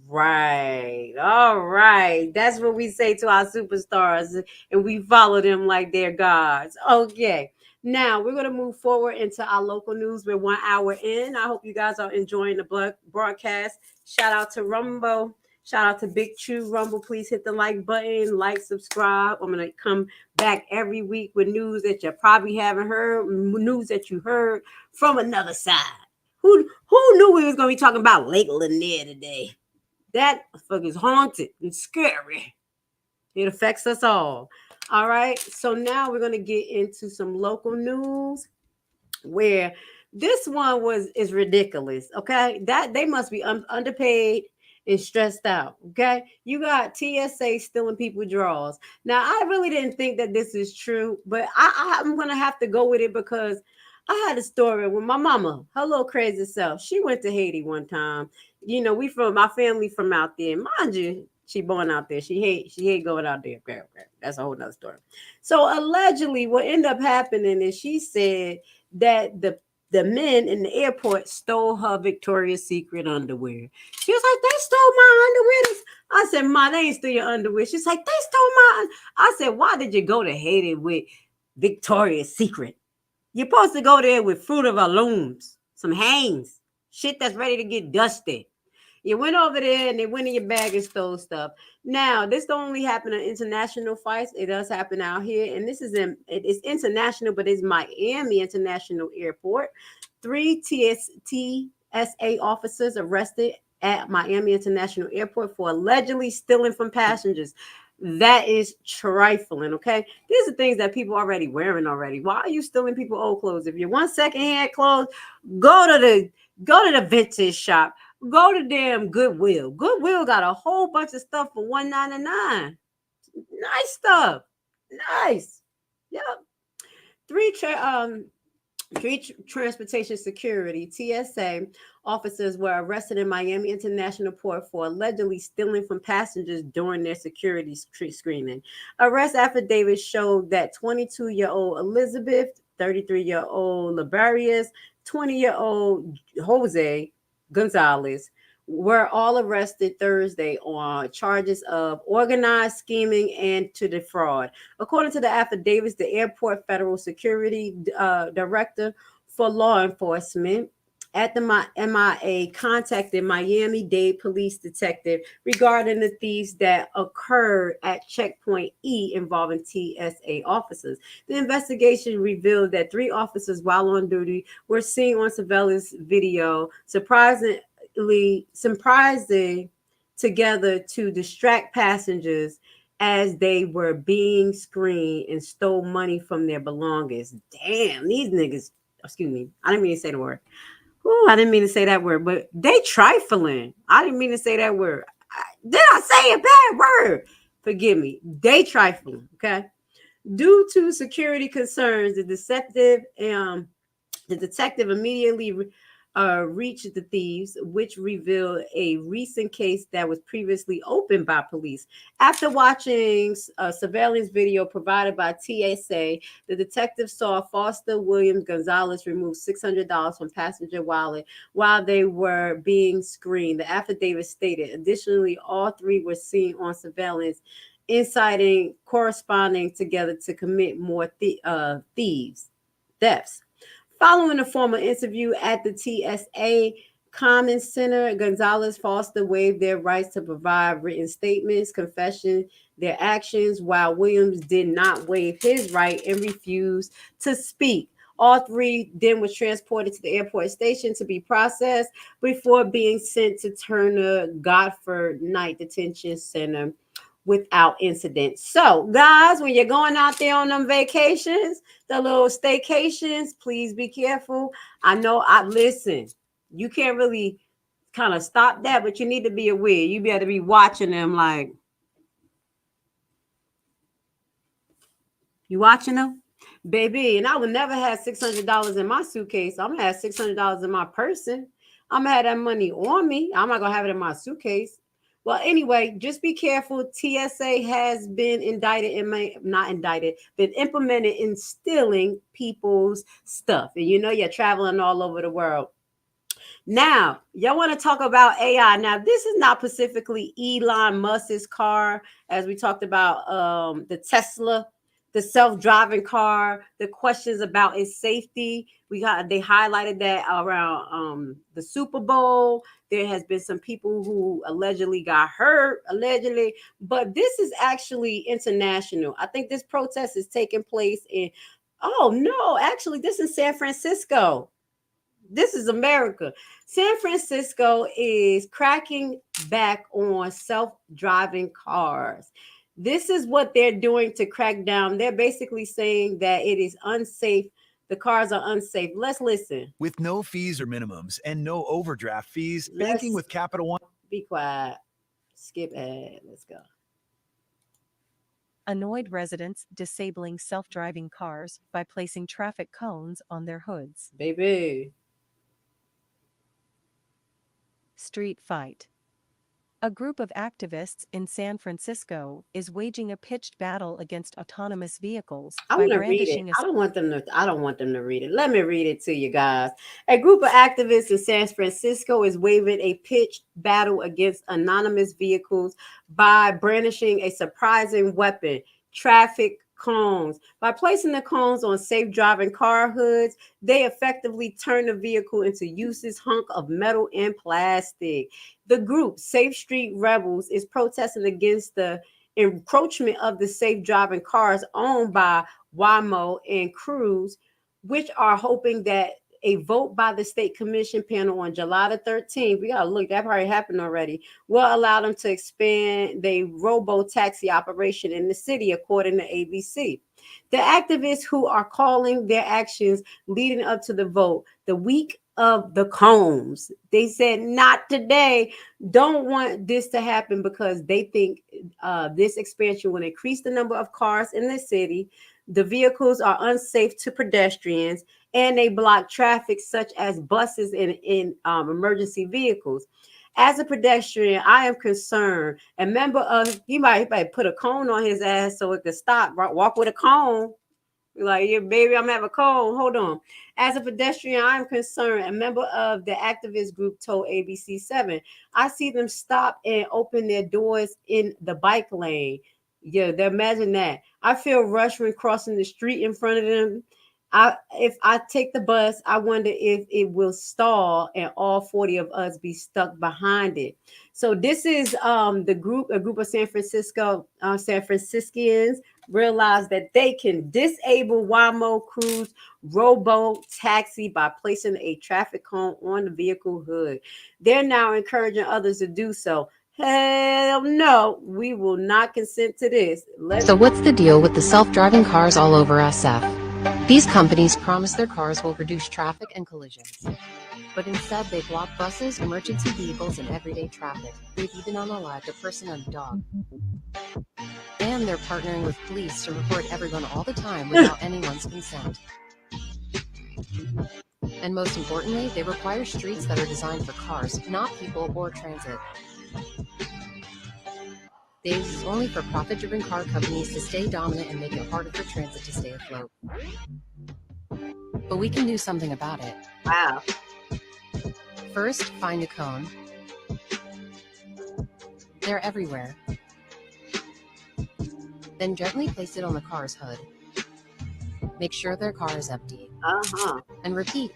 Right. All right. That's what we say to our superstars, and we follow them like they're gods. Okay. Now we're going to move forward into our local news. We're 1 hour in. I hope you guys are enjoying the broadcast. Shout out to Rumble. Shout out to Big Chew. Rumble, please hit the like button, like, subscribe. I'm going to come back every week with news that you probably haven't heard, news that you heard from another side. Who knew we was going to be talking about Lake Lanier today? That is haunted and scary. It affects us all. All right. So now we're going to get into some local news where this one is ridiculous. Okay. That they must be underpaid and stressed out. Okay. You got TSA stealing people's drawers. Now, I really didn't think that this is true, but I'm going to have to go with it because I had a story with my mama, her little crazy self. She went to Haiti one time. You know, my family from out there. Mind you, she born out there. She hate going out there. Okay. That's a whole nother story. So allegedly, what ended up happening is she said that the men in the airport stole her Victoria's Secret underwear. She was like, they stole my underwear. I said, Ma, they ain't steal your underwear. She's like, they stole mine. I said, why did you go to Haiti with Victoria's Secret? You're supposed to go there with Fruit of the Looms, some Hanes, shit that's ready to get dusty. You went over there and they went in your bag and stole stuff. Now, this don't only happen in international fights. It does happen out here. And this is it's international, but it's Miami International Airport. 3 TSA officers arrested at Miami International Airport for allegedly stealing from passengers. That is trifling, okay? These are things that people already wearing already. Why are you stealing people old clothes? If you want secondhand clothes, go to the vintage shop. Go to damn Goodwill. Goodwill got a whole bunch of stuff for $1.99. Nice stuff. Nice. Yep. 3 Transportation Security, TSA, officers were arrested in Miami International Port for allegedly stealing from passengers during their security screening. Arrest affidavits showed that 22-year-old Elizabeth, 33-year-old Liberius, 20-year-old Jose Gonzalez were all arrested Thursday on charges of organized scheming and to defraud. According to the affidavits, the airport federal security director for law enforcement at the MIA contacted Miami-Dade police detective regarding the thieves that occurred at Checkpoint E involving TSA officers. The investigation revealed that 3 officers, while on duty, were seen on surveillance video, surprising together to distract passengers as they were being screened and stole money from their belongings. Damn, these niggas, excuse me, I didn't mean to say the word. Ooh, I didn't mean to say that word, but they trifling. I didn't mean to say that word. Did I say a bad word? Forgive me. They trifling, okay? Due to security concerns, the detective immediately reached the thieves, which revealed a recent case that was previously opened by police. After watching a surveillance video provided by TSA, the detective saw Foster Williams Gonzalez remove $600 from passenger wallet while they were being screened. The affidavit stated, additionally, all 3 were seen on surveillance inciting corresponding together to commit more thefts. Following a formal interview at the TSA Common Center, Gonzalez Foster waived their rights to provide written statements, confessing their actions, while Williams did not waive his right and refused to speak. All 3 then was transported to the airport station to be processed before being sent to Turner Godford Night Detention Center without incident. So, guys, when you're going out there on them vacations, the little staycations, please be careful. I know, listen, you can't really kind of stop that, but you need to be aware. You better be watching them like, you watching them? baby. And I would never have $600 in my suitcase. I'm gonna have $600 in my person. I'm gonna have that money on me. I'm not gonna have it in my suitcase. Well, anyway, just be careful. TSA has been been implemented in stealing people's stuff. And you know, you're traveling all over the world. Now, y'all want to talk about AI. Now, this is not specifically Elon Musk's car, as we talked about the Tesla, the self-driving car, the questions about its safety. They highlighted that around the Super Bowl. There has been some people who allegedly got hurt, but this is actually international. I think this protest is taking place in, oh no, actually, this is San Francisco. This is America. San Francisco is cracking back on self-driving cars. This is what they're doing to crack down. They're basically saying that it is unsafe. The cars are unsafe. Let's listen. With no fees or minimums and no overdraft fees, banking with Capital One. Be quiet. Skip ahead. Let's go. Annoyed residents disabling self-driving cars by placing traffic cones on their hoods. Baby. Street fight. A group of activists in San Francisco is waging a pitched battle against autonomous vehicles I'm gonna read it. I don't want them to read it. Let me read it to you guys. A group of activists in San Francisco is waging a pitched battle against autonomous vehicles by brandishing a surprising weapon, traffic cones. By placing the cones on safe driving car hoods, they effectively turn the vehicle into useless hunk of metal and plastic. The group Safe Street Rebels is protesting against the encroachment of the safe driving cars owned by Waymo and Cruise, which are hoping that a vote by the state commission panel on July the 13th, we gotta look, that probably happened already, will allow them to expand the robo-taxi operation in the city, according to ABC. The activists who are calling their actions leading up to the vote, the week of the cones, they said not today, don't want this to happen because they think this expansion will increase the number of cars in the city. The vehicles are unsafe to pedestrians and they block traffic such as buses and emergency vehicles. As a pedestrian, I am concerned. A member of, he might put a cone on his ass so it could stop, right? Walk with a cone. Like, yeah, baby, I'm gonna have a cone. Hold on. As a pedestrian, I am concerned. A member of the activist group told ABC7, I see them stop and open their doors in the bike lane. Yeah, imagine that. I feel rushed when crossing the street in front of them. If I take the bus, I wonder if it will stall and all 40 of us be stuck behind it. So this is a group of San Franciscans realize that they can disable Waymo Cruise robo taxi by placing a traffic cone on the vehicle hood. They're now encouraging others to do so. Hell no, we will not consent to this. So what's the deal with the self-driving cars all over SF? These companies promise their cars will reduce traffic and collisions. But instead, they block buses, emergency vehicles, and everyday traffic. They've even unalived a person and a dog. And they're partnering with police to report everyone all the time without anyone's consent. And most importantly, they require streets that are designed for cars, not people or transit. They exist only for profit-driven car companies to stay dominant and make it harder for transit to stay afloat. But we can do something about it. Wow. First, find a cone. They're everywhere. Then gently place it on the car's hood. Make sure their car is empty. And repeat.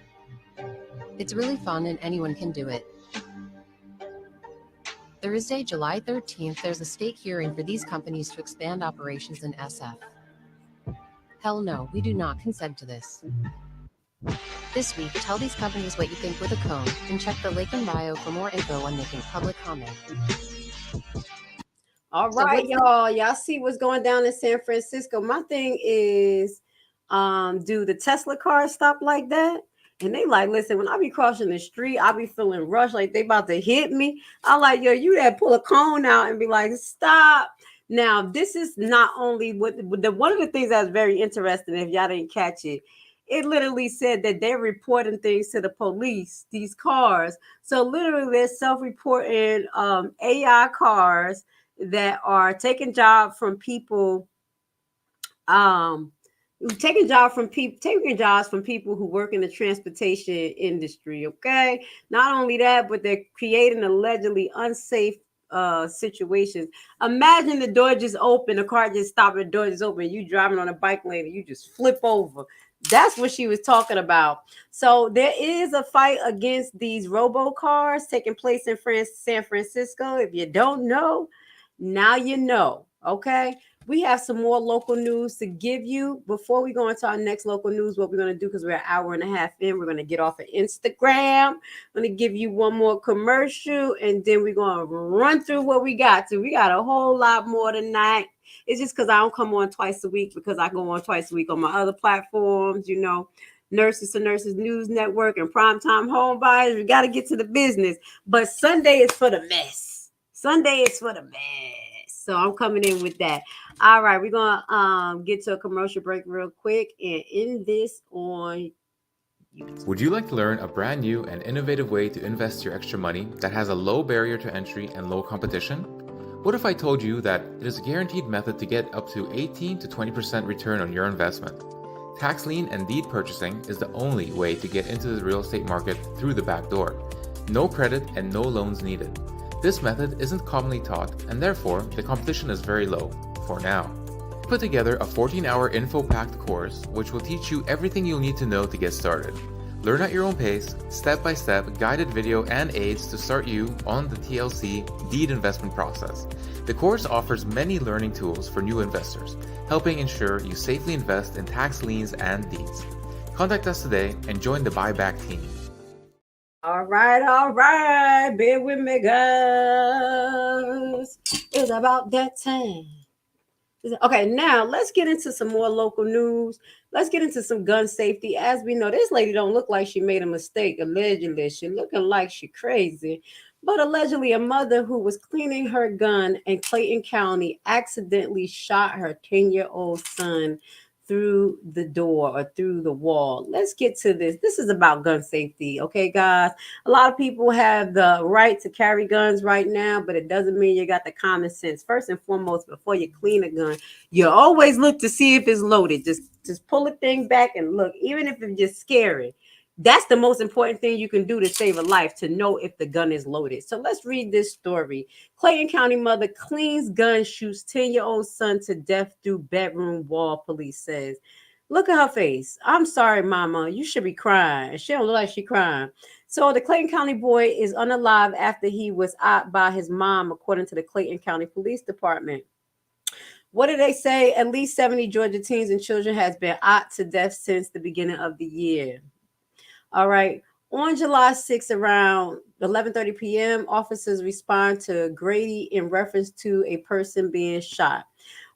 It's really fun and anyone can do it. Thursday, July 13th, there's a state hearing for these companies to expand operations in SF. Hell no, we do not consent to this. This week, tell these companies what you think with a cone and check the link in bio for more info on making public comment. All right, y'all see what's going down in San Francisco. My thing is, do the Tesla cars stop like that? And they like, listen, when I be crossing the street, I be feeling rushed, like they about to hit me. I'm like, yo, you that pull a cone out and be like, stop. Now, this is not only what one of the things that was very interesting, if y'all didn't catch it, it literally said that they're reporting things to the police, these cars. So literally they're self-reporting AI cars that are taking jobs from people, taking jobs from people who work in the transportation industry. Okay, not only that, but they're creating allegedly unsafe situations. Imagine the door just open, the car just stopped, the door just open, you driving on a bike lane and you just flip over. That's what she was talking about. So there is a fight against these robo cars taking place in San Francisco. If you don't know, now you know. Okay, we have some more local news to give you. Before we go into our next local news, what we're going to do, because we're an hour and a half in, we're going to get off of Instagram. I'm going to give you one more commercial, and then we're going to run through what we got to. We got a whole lot more tonight. It's just because I don't come on twice a week, because I go on twice a week on my other platforms, you know, Nurses to Nurses News Network and Primetime Home Buyers. We got to get to the business. But Sunday is for the mess. Sunday is for the mess. So I'm coming in with that. All right, we're gonna get to a commercial break real quick and end this on YouTube. Would you like to learn a brand new and innovative way to invest your extra money that has a low barrier to entry and low competition? What if I told you that it is a guaranteed method to get up to 18 to 20% return on your investment? Tax lien and deed purchasing is the only way to get into the real estate market through the back door. No credit and no loans needed. This method isn't commonly taught, and therefore the competition is very low, for now. Put together a 14-hour info-packed course which will teach you everything you'll need to know to get started. Learn at your own pace, step-by-step guided video and aids to start you on the TLC deed investment process. The course offers many learning tools for new investors, helping ensure you safely invest in tax liens and deeds. Contact us today and join the buyback team. All right. Bear with me, guys. It's about that time. Okay, now let's get into some more local news. Let's get into some gun safety. As we know, this lady don't look like she made a mistake. Allegedly, she looking like she crazy. But allegedly, a mother who was cleaning her gun in Clayton County accidentally shot her 10-year-old son through the door or through the wall. Let's get to this. This is about gun safety. Okay, guys. A lot of people have the right to carry guns right now, but it doesn't mean you got the common sense. First and foremost, before you clean a gun, you always look to see if it's loaded. Just pull the thing back and look, even if it's just scary. That's the most important thing you can do to save a life, to know if the gun is loaded. So let's read this story. Clayton County mother cleans gun, shoots 10-year-old son to death through bedroom wall, police says. Look at her face. I'm sorry, mama. You should be crying. She don't look like she crying. So the Clayton County boy is unalive after he was out by his mom, according to the Clayton County Police Department. What did they say? At least 70 Georgia teens and children has been shot to death since the beginning of the year. All right. On July 6th, around 11:30 p.m., officers respond to Grady in reference to a person being shot.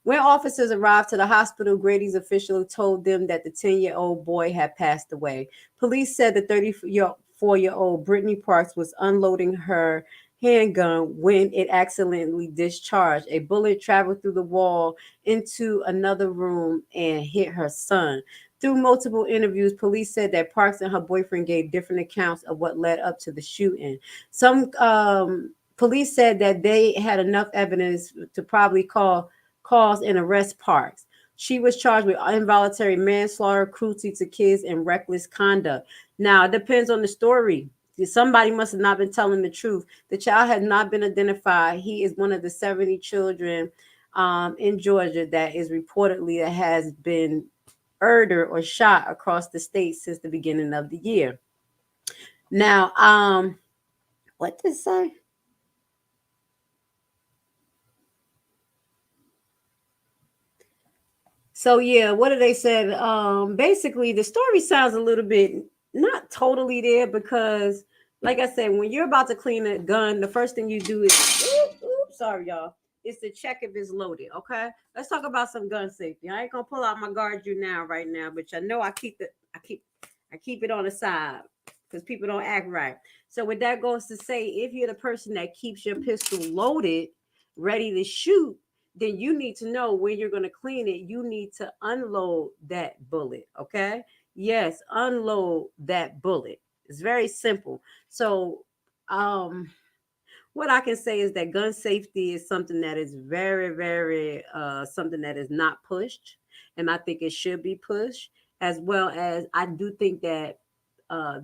When officers arrived to the hospital, Grady's official told them that the 10-year-old boy had passed away. Police said the 34-year-old Brittany Parks was unloading her handgun when it accidentally discharged. A bullet traveled through the wall into another room and hit her son. Through multiple interviews, police said that Parks and her boyfriend gave different accounts of what led up to the shooting. Some police said that they had enough evidence to probably cause and arrest Parks. She was charged with involuntary manslaughter, cruelty to kids, and reckless conduct. Now, it depends on the story. Somebody must have not been telling the truth. The child has not been identified. He is one of the 70 children in Georgia that is reportedly that has been murdered or shot across the state since the beginning of the year. Now, what did it say? So yeah, what did they say? Basically, the story sounds a little bit not totally there, because, like I said, when you're about to clean a gun, the first thing you do is, sorry y'all, is to check if it's loaded. Okay, let's talk about some gun safety. I ain't gonna pull out my guard right now, but I know I keep it on the side because people don't act right. So what that goes to say, if you're the person that keeps your pistol loaded, ready to shoot, then you need to know when you're going to clean it. You need to unload that bullet. Okay. Yes, unload that bullet. It's very simple. So, what I can say is that gun safety is something that is very, very something that is not pushed, and I think it should be pushed. As well as I do think that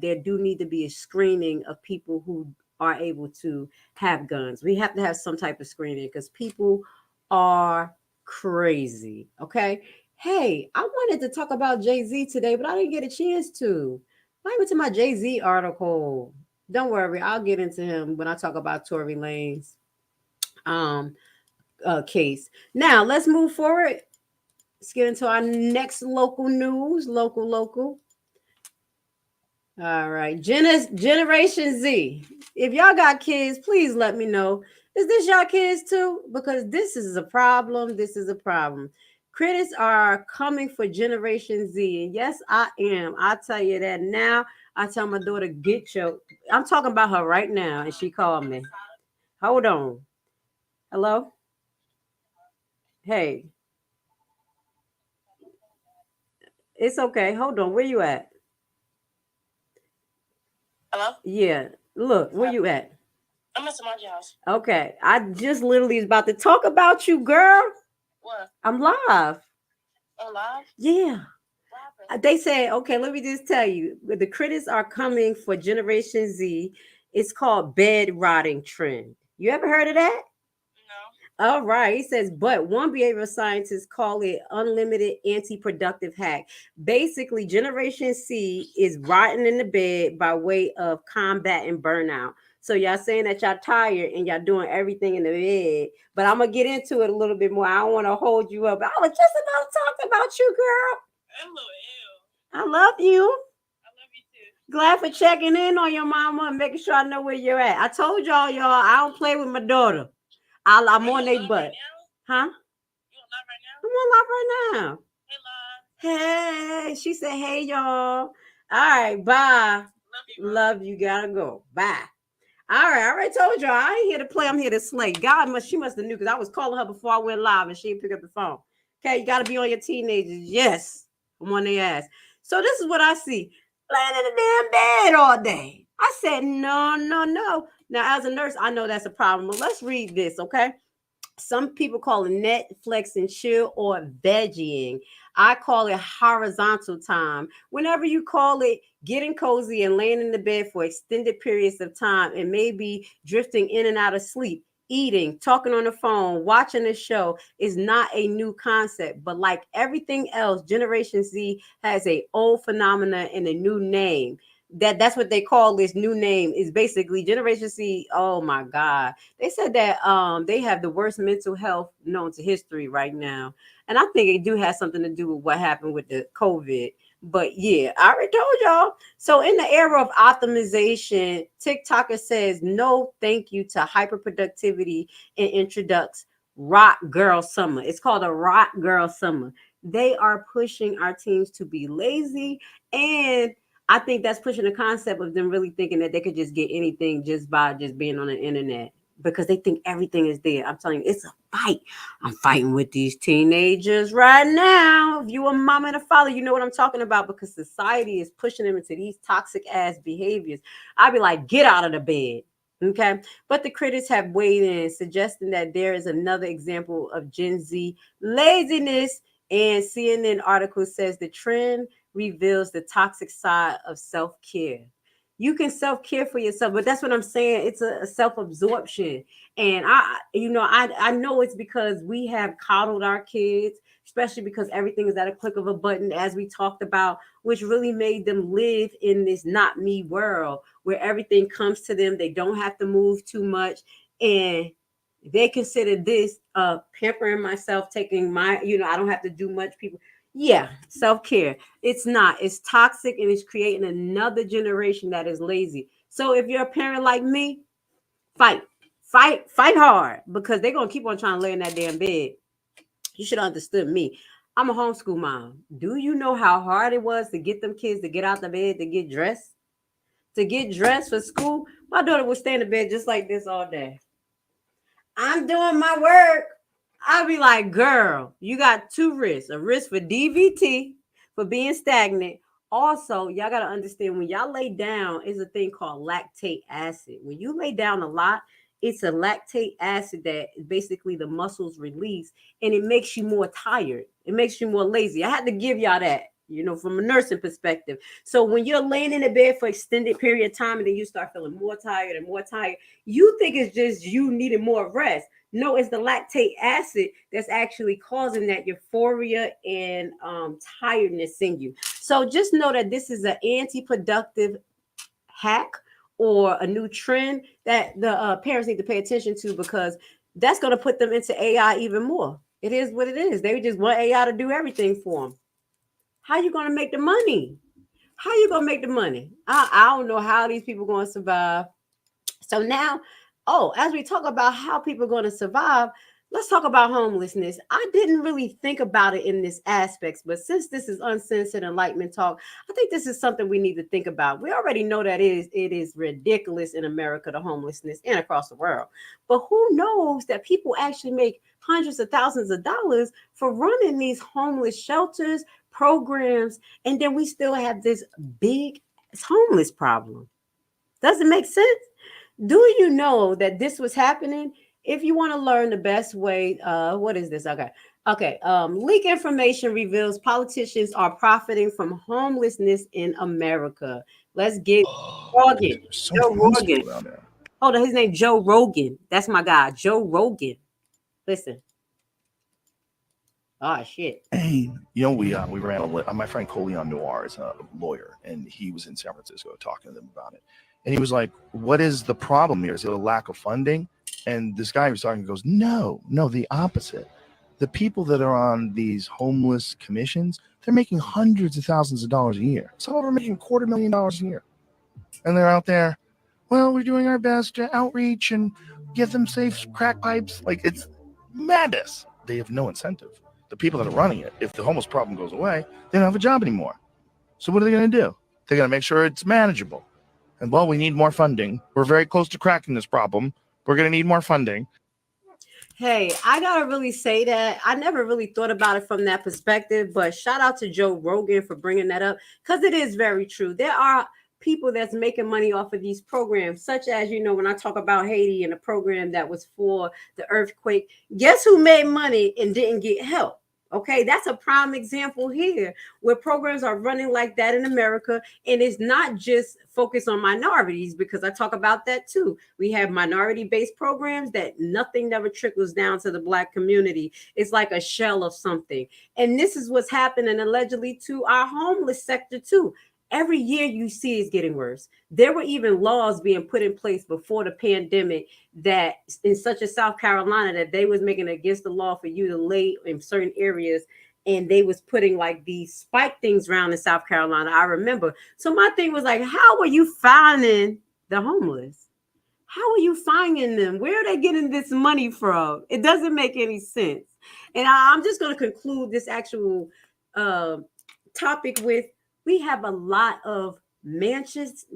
there do need to be a screening of people who are able to have guns. We have to have some type of screening because people are crazy. Okay. Hey, I wanted to talk about Jay-Z today, but I didn't get a chance to. I went to my Jay-Z article. Don't worry, I'll get into him when I talk about Tory Lanez um case. Now let's move forward. Let's get into our next local news. Local. All right. Generation Z. If y'all got kids, please let me know. Is this y'all kids too? Because this is a problem. This is a problem. Critics are coming for Generation Z. And yes, I am. I'll tell you that now. I tell my daughter, get your. I'm talking about her right now. And she called me. Hold on. Hello? Hey. It's okay. Hold on. Where you at? Hello? Yeah. Look, where you at? I'm at Samaji house. Okay. I just literally is about to talk about you, girl. What? I'm live. I'm live? Yeah. They say, okay, let me just tell you. The critics are coming for Generation Z. It's called bed rotting trend. You ever heard of that? All right. He says, but one behavioral scientist call it unlimited anti-productive hack. Basically, Generation C is rotting in the bed by way of combat and burnout. So y'all saying that y'all tired and y'all doing everything in the bed. But I'm gonna get into it a little bit more. I don't want to hold you up. I was just about to talk about you, girl. I love you. Glad for checking in on your mama and making sure I know where you're at. I told y'all, I don't play with my daughter. I'm on their butt. Huh? I'm on live right now. Hey, she said, hey, y'all. All right, bye. Love you, gotta go. Bye. All right, I already told y'all, I ain't here to play. I'm here to slay. She must have knew because I was calling her before I went live and she didn't pick up the phone. Okay, you got to be on your teenagers. Yes, I'm on their ass. So this is what I see. Laying in the damn bed all day. I said, no. Now, as a nurse, I know that's a problem, but let's read this, okay? Some people call it Netflix and chill or vegging. I call it horizontal time. Whenever you call it getting cozy and laying in the bed for extended periods of time and maybe drifting in and out of sleep, eating, talking on the phone, watching a show is not a new concept. But like everything else, Generation Z has a old phenomena and a new name. That's what they call this new name is basically Generation Z. Oh my God. They said that they have the worst mental health known to history right now. And I think it do have something to do with what happened with the COVID. But yeah, I already told y'all. So in the era of optimization, TikToker says no thank you to hyperproductivity and introducts Rock Girl Summer. It's called a Rock Girl Summer. They are pushing our teens to be lazy, and I think that's pushing the concept of them really thinking that they could just get anything just by just being on the internet because they think everything is there. I'm telling you, it's a fight. I'm fighting with these teenagers right now. If you a mom and a father, you know what I'm talking about because society is pushing them into these toxic ass behaviors. I'd be like, get out of the bed. Okay. But the critics have weighed in, suggesting that there is another example of Gen Z laziness. And CNN article says the trend reveals the toxic side of self-care. You can self-care for yourself, but that's what I'm saying. It's a self-absorption. And I know it's because we have coddled our kids, especially because everything is at a click of a button, as we talked about, which really made them live in this not me world where everything comes to them. They don't have to move too much. And they consider this pampering myself, taking my, I don't have to do much. People, yeah, self-care. It's not. It's toxic and it's creating another generation that is lazy. So if you're a parent like me, fight hard because they're gonna keep on trying to lay in that damn bed. You should have understood me. I'm a homeschool mom. Do you know how hard it was to get them kids to get out the bed to get dressed? To get dressed for school? My daughter would stay in the bed just like this all day. I'm doing my work. I'll be like, girl, you got two risks: a risk for DVT, for being stagnant. Also, y'all got to understand when y'all lay down, is a thing called lactate acid. When you lay down a lot, it's a lactate acid that basically the muscles release, and it makes you more tired. It makes you more lazy. I had to give y'all that, from a nursing perspective. So when you're laying in the bed for extended period of time and then you start feeling more tired and more tired, you think it's just you needing more rest. No, it's the lactate acid that's actually causing that euphoria and tiredness in you. So just know that this is an anti-productive hack or a new trend that the parents need to pay attention to, because that's going to put them into AI even more. It is what it is. They just want AI to do everything for them. How you going to make the money? How you going to make the money? I don't know how these people going to survive. So now, as we talk about how people are going to survive, let's talk about homelessness. I didn't really think about it in this aspect, but since this is uncensored enlightenment talk, I think this is something we need to think about. We already know that it is ridiculous in America, the homelessness, and across the world. But who knows that people actually make hundreds of thousands of dollars for running these homeless shelters, programs, and then we still have this big homeless problem. Does it make sense? Do you know that this was happening? If you want to learn the best way, what is this? Okay. Leak information reveals politicians are profiting from homelessness in America. Let's get Rogan. Joe Rogan. Hold on, his name Joe Rogan. That's my guy, Joe Rogan. Listen. Oh shit. We ran my friend Coleon Noir is a lawyer, and he was in San Francisco talking to them about it. And he was like, what is the problem here? Is it a lack of funding? And this guy was talking goes, no, the opposite. The people that are on these homeless commissions, they're making hundreds of thousands of dollars a year. Some of them are making $250,000 a year. And they're out there, well, we're doing our best to outreach and get them safe crack pipes. Like, it's madness. They have no incentive. The people that are running it, if the homeless problem goes away, they don't have a job anymore. So what are they going to do? They're going to make sure it's manageable. And well, we need more funding. We're very close to cracking this problem. We're going to need more funding. Hey, I got to really say that I never really thought about it from that perspective, but shout out to Joe Rogan for bringing that up, because it is very true. There are people that's making money off of these programs, such as, when I talk about Haiti and a program that was for the earthquake, guess who made money and didn't get help? Okay, that's a prime example here where programs are running like that in America. And it's not just focused on minorities, because I talk about that too. We have minority-based programs that nothing never trickles down to the Black community. It's like a shell of something. And this is what's happening allegedly to our homeless sector too. Every year you see it's getting worse. There were even laws being put in place before the pandemic that in such as South Carolina that they was making against the law for you to lay in certain areas, and they was putting like these spike things around in South Carolina. I remember. So my thing was like, how are you finding the homeless? How are you finding them? Where are they getting this money from? It doesn't make any sense. And I'm just going to conclude this actual topic with, we have a lot of mansions,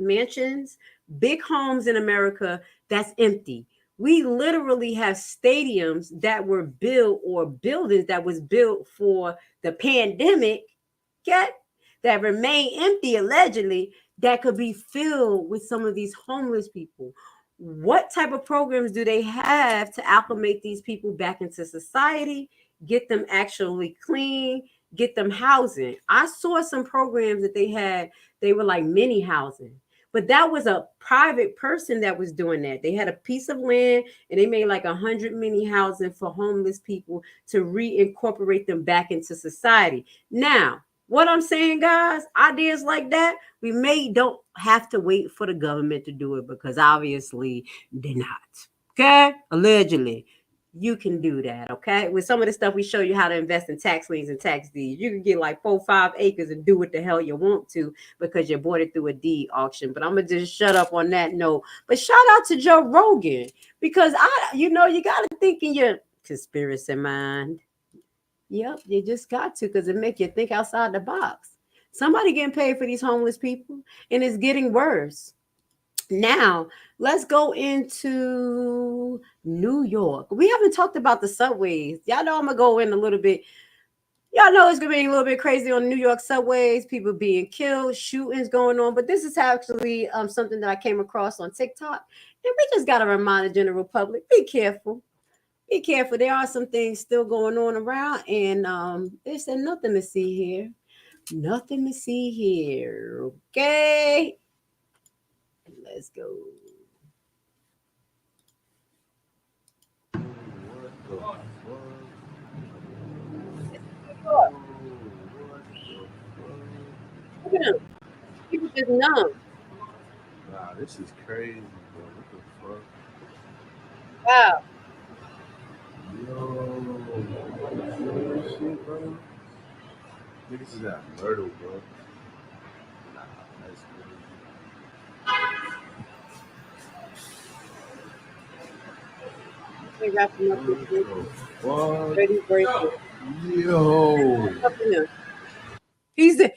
big homes in America that's empty. We literally have stadiums that were built, or buildings that was built for the pandemic, that remain empty allegedly, that could be filled with some of these homeless people. What type of programs do they have to acclimate these people back into society, get them actually clean, get them housing? I saw some programs that they had. They were like mini housing, but that was a private person that was doing that. They had a piece of land and they made like 100 mini housing for homeless people to reincorporate them back into society. Now, what I'm saying, guys, ideas like that, we don't have to wait for the government to do it, because obviously they're not. Okay? Allegedly. You can do that, okay? With some of the stuff we show you how to invest in tax liens and tax deeds, you can get like 4-5 acres and do what the hell you want to, because you bought it through a deed auction. But I'm gonna just shut up on that note. But shout out to Joe Rogan, because you got to think in your conspiracy mind. Yep, you just got to, because it make you think outside the box. Somebody getting paid for these homeless people, and it's getting worse. Now, let's go into New York. We haven't talked about the subways. Y'all know I'm gonna go in a little bit. Y'all know it's gonna be a little bit crazy on New York subways, people being killed, shootings going on. But this is actually something that I came across on TikTok. And we just gotta remind the general public, be careful. Be careful. There are some things still going on around, and there's nothing to see here. Nothing to see here. Okay. Let's go. Look at them. People just numb. Wow, this is crazy, bro. What the fuck? Wow. Yo, shit, bro. Niggas is at Myrtle, bro. Nah, that's They wrapping up this crazy. What ready break the it. Yo. He said,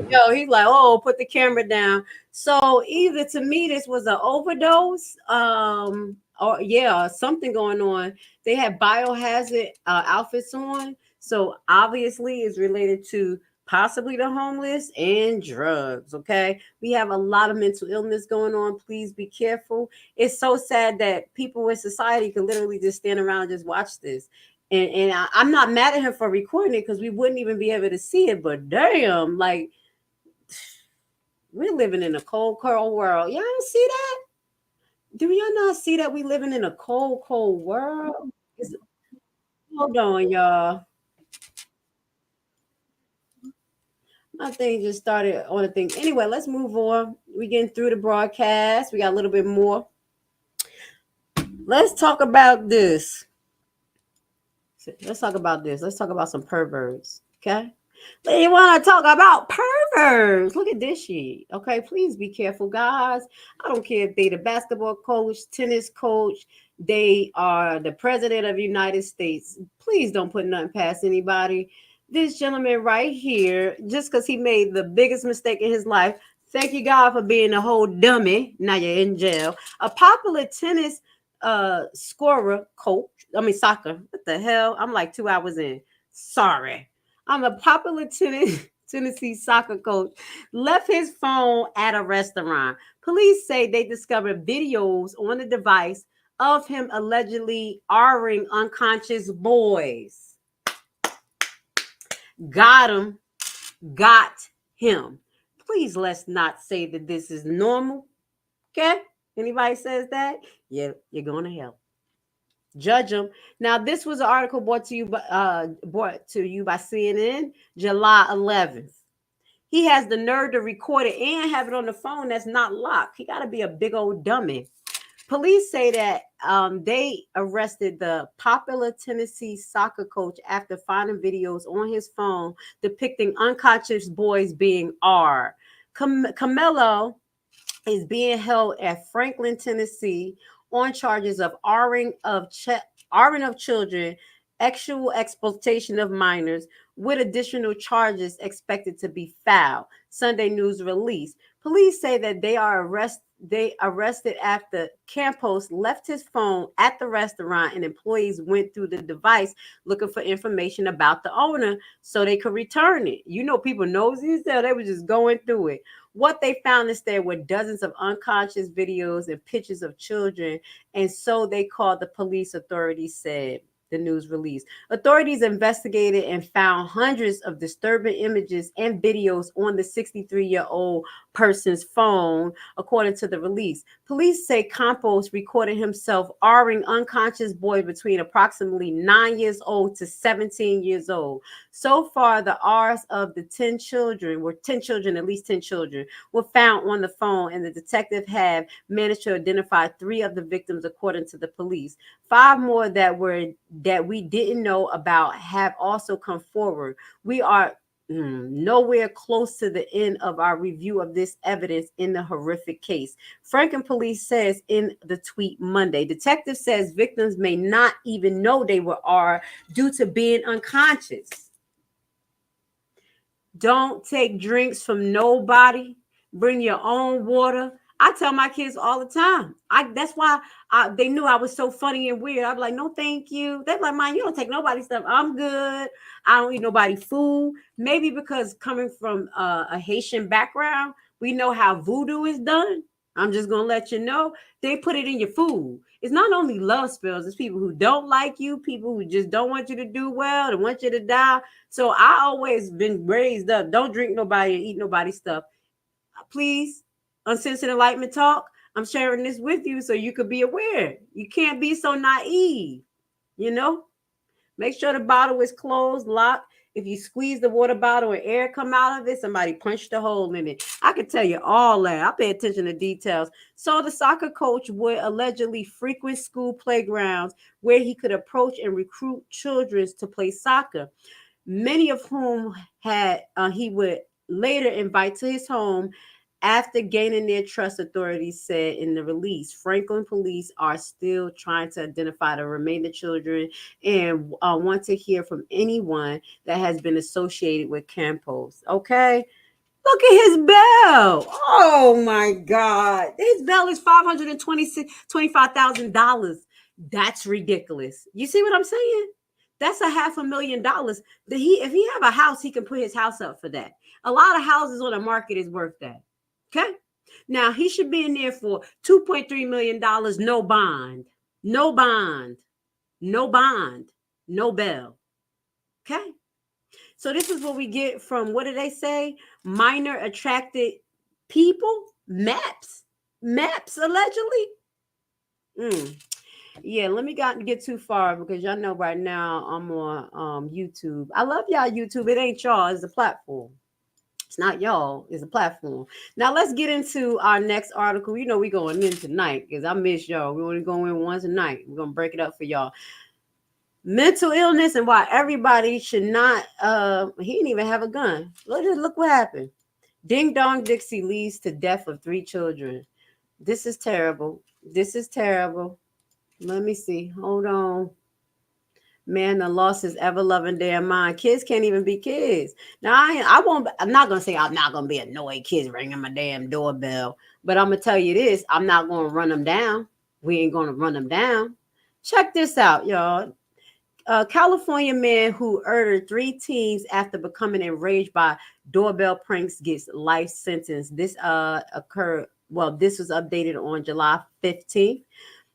yo, he's like, oh, put the camera down. So either to me, this was an overdose, or yeah, something going on. They had biohazard outfits on. So obviously it's related to possibly the homeless and drugs. Okay. We have a lot of mental illness going on. Please be careful. It's so sad that people in society can literally just stand around and just watch this. And I'm not mad at him for recording it because we wouldn't even be able to see it. But damn, like we're living in a cold world. Y'all don't see that? Do y'all not see that we living in a cold world? Hold on, y'all. My thing just started on a thing. Anyway, let's move on. We're getting through the broadcast. We got a little bit more. Let's talk about this. Let's talk about this. Let's talk about some perverts. Okay. You want to talk about perverts? Look at this shit. Okay, please be careful, guys. I don't care if they the basketball coach, tennis coach, they are the president of the United States. Please don't put nothing past anybody. This gentleman right here, just because he made the biggest mistake in his life, thank you, God, for being a whole dummy. Now you're in jail. A popular tennis scorer coach. I mean soccer. What the hell? I'm like 2 hours in. Sorry. I'm a popular Tennessee soccer coach. Left his phone at a restaurant. Police say they discovered videos on the device of him allegedly R-ing unconscious boys. Got him. Got him. Please let's not say that this is normal. Okay? Anybody says that, you're going to hell. Judge them. Now, this was an article brought to you by CNN, July 11th. He has the nerve to record it and have it on the phone that's not locked. He got to be a big old dummy. Police say that they arrested the popular Tennessee soccer coach after finding videos on his phone depicting unconscious boys being R. Camelo is being held at Franklin, Tennessee on charges of R-ing of children, sexual exploitation of minors, with additional charges expected to be filed. Sunday News release. Police say that they arrested after Campos left his phone at the restaurant and employees went through the device looking for information about the owner so they could return it. You know, people nosy, so they were just going through it. What they found is there were dozens of unconscious videos and pictures of children, and so they called the police, authorities said. The news release. Authorities investigated and found hundreds of disturbing images and videos on the 63-year-old person's phone, according to the release. Police say Campos recorded himself R-ing unconscious boys between approximately 9 years old to 17 years old. So far, the R's of the 10 children, at least 10 children, were found on the phone, and the detective have managed to identify 3 of the victims, according to the police. 5 more that we didn't know about have also come forward. We are nowhere close to the end of our review of this evidence in the horrific case. Franklin police says in the tweet Monday. Detective says victims may not even know they were R due to being unconscious. Don't take drinks from nobody. Bring your own water. I tell my kids all the time. That's why they knew I was so funny and weird. I'm like, no, thank you. They're like, "Mom, you don't take nobody's stuff." I'm good. I don't eat nobody food. Maybe because coming from a Haitian background, we know how voodoo is done. I'm just gonna let you know. They put it in your food. It's not only love spells, it's people who don't like you, people who just don't want you to do well, and want you to die. So I always been raised up. Don't drink nobody and eat nobody's stuff. Please, Uncensored Enlightenment Talk. I'm sharing this with you so you could be aware. You can't be so naive, you know? Make sure the bottle is closed, locked. If you squeeze the water bottle and air come out of it, somebody punched a hole in it. I could tell you all that. I pay attention to details. So the soccer coach would allegedly frequent school playgrounds where he could approach and recruit children to play soccer, many of whom he would later invite to his home. After gaining their trust, authorities said in the release, Franklin police are still trying to identify the remaining children and want to hear from anyone that has been associated with Campos. Okay. Look at his bail. Oh my God. His bail is $525,000. That's ridiculous. You see what I'm saying? That's $500,000. If he have a house, he can put his house up for that. A lot of houses on the market is worth that. Okay. Now he should be in there for $2.3 million. No bond, no bond, no bond, no bail. Okay. So this is what we get from, what did they say? Minor attracted people? Maps allegedly. Yeah, let me get too far because y'all know right now I'm on YouTube. I love y'all YouTube. It ain't y'all, it's a platform. It's not y'all, it's a platform. Now let's get into our next article. You know we going in tonight because I miss y'all. We only go in once a night. We're gonna break it up for y'all. Mental illness and why everybody should not. He didn't even have a gun. Look what happened. Ding Dong Dixie leads to death of 3 children. This is terrible. This is terrible. Let me see. Hold on. Man, the lost his ever loving damn mind. Kids can't even be kids. Now I'm not gonna say I'm not gonna be annoyed kids ringing my damn doorbell, but I'm gonna tell you this: I'm not gonna run them down. We ain't gonna run them down. Check this out, y'all. A California man who murdered 3 teens after becoming enraged by doorbell pranks gets life sentence. This occurred. Well, this was updated on July 15th.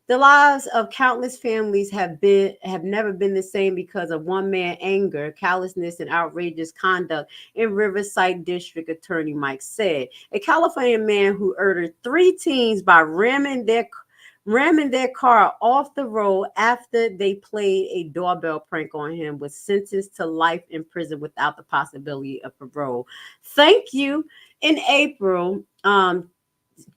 The lives of countless families have never been the same because of one man's anger, callousness, and outrageous conduct in Riverside District Attorney Mike said. A California man who murdered 3 teens by ramming their car off the road after they played a doorbell prank on him was sentenced to life in prison without the possibility of parole. Thank you. In April,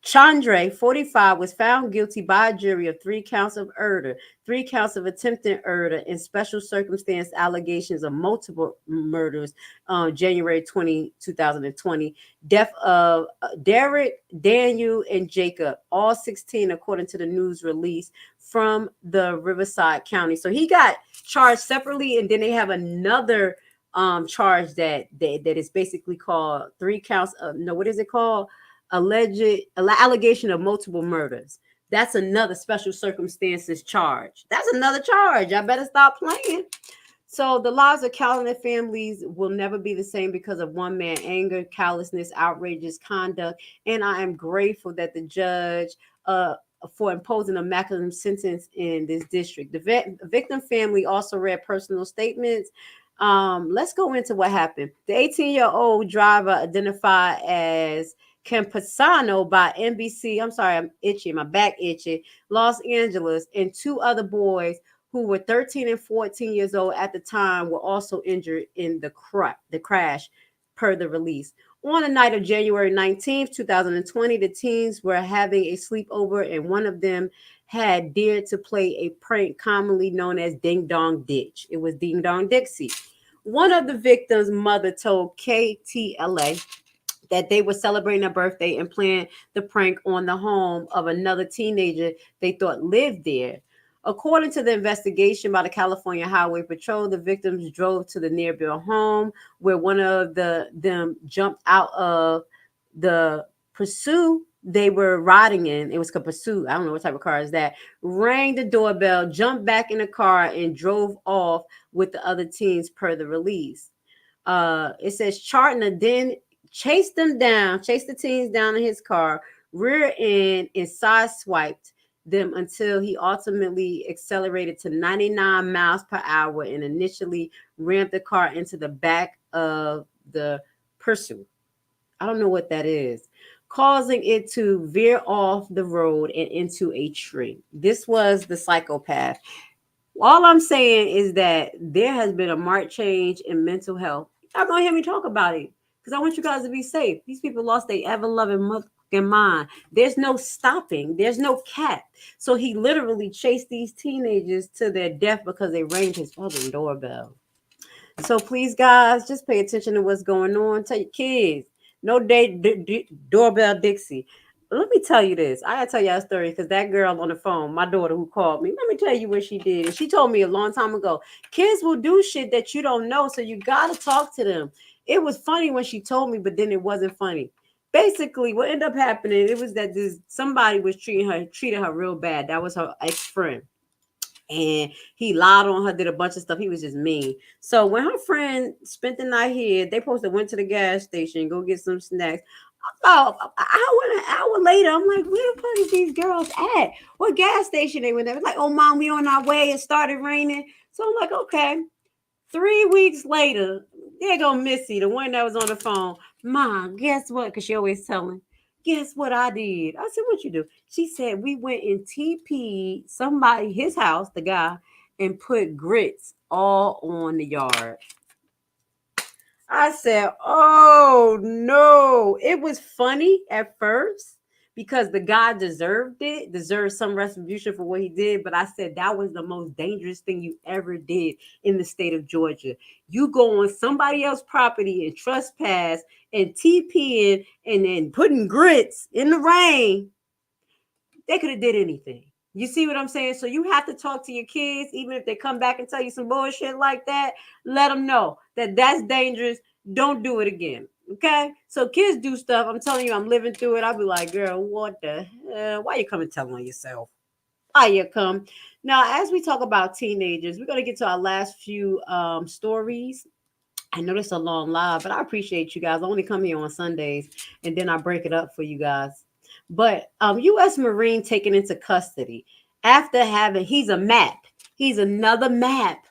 Chandra, 45, was found guilty by a jury of 3 counts of murder, 3 counts of attempted murder, and special circumstance allegations of multiple murders on January 20, 2020. Death of Derek, Daniel, and Jacob, all 16, according to the news release from the Riverside County. So he got charged separately, and then they have another charge that is basically called 3 counts of, no, what is it called? Allegation of multiple murders. That's another special circumstances charge. That's another charge. I better stop playing. So the lives of countless families will never be the same because of one man's anger, callousness, outrageous conduct. And I am grateful that the judge for imposing a maximum sentence in this district. The victim family also read personal statements. Let's go into what happened. The 18-year-old driver identified as Campesano by NBC. I'm sorry, I'm itchy, my back itchy. Los Angeles, and 2 other boys who were 13 and 14 years old at the time were also injured in the crash, per the release. On the night of January 19th, 2020, the teens were having a sleepover, and one of them had dared to play a prank commonly known as Ding Dong Ditch. It was Ding Dong Dixie. One of the victims' mother told KTLA that they were celebrating a birthday and planned the prank on the home of another teenager they thought lived there. According to the investigation by the California Highway Patrol, the victims drove to the nearby home where one of them jumped out of the pursuit they were riding in. It was a Pursuit. I don't know what type of car is that. Rang the doorbell, jumped back in the car, and drove off with the other teens per the release. It says Chartner then chased the teens down in his car, rear end, and sideswiped them until he ultimately accelerated to 99 miles per hour and initially rammed the car into the back of the Pursuit. I don't know what that is, causing it to veer off the road and into a tree. This was the psychopath. All I'm saying is that there has been a marked change in mental health. Y'all gonna hear me talk about it because I want you guys to be safe. These people lost their ever-loving motherfucking mind. There's no stopping. There's no cap. So he literally chased these teenagers to their death because they rang his fucking doorbell. So please, guys, just pay attention to what's going on. Tell your kids, no doorbell Dixie. Let me tell you this. I gotta tell y'all a story because that girl on the phone, my daughter who called me, let me tell you what she did. And she told me a long time ago, kids will do shit that you don't know, so you gotta talk to them. It was funny when she told me, but then it wasn't funny. Basically, what ended up happening, it was that somebody was treating her real bad. That was her ex-friend. And he lied on her, did a bunch of stuff. He was just mean. So when her friend spent the night here, they supposed to went to the gas station, go get some snacks. About an hour later, I'm like, where the fuck is these girls at? What gas station they went at? Like, oh, mom, we on our way. It started raining. So I'm like, okay. 3 weeks later, there go Missy, the one that was on the phone. Mom, guess what? Because she always telling. Guess what I did? I said, what you do? She said, we went and TP'd somebody, his house, the guy, and put grits all on the yard. I said, oh, no. It was funny at first because the guy deserved some retribution for what he did. But I said that was the most dangerous thing you ever did in the state of Georgia. You go on somebody else's property and trespass and TPing and then putting grits in the rain. They could have did anything. You see what I'm saying? So you have to talk to your kids, even if they come back and tell you some bullshit like that. Let them know that that's dangerous. Don't do it again. Okay? So kids do stuff. I'm telling you, I'm living through it. I'll be like, girl, what the hell? Why you come and tell on yourself? Why you come? Now, as we talk about teenagers, we're going to get to our last few stories. I know it's a long live, but I appreciate you guys. I only come here on Sundays, and then I break it up for you guys. But U.S. Marine taken into custody after he's a MAP. He's another MAP.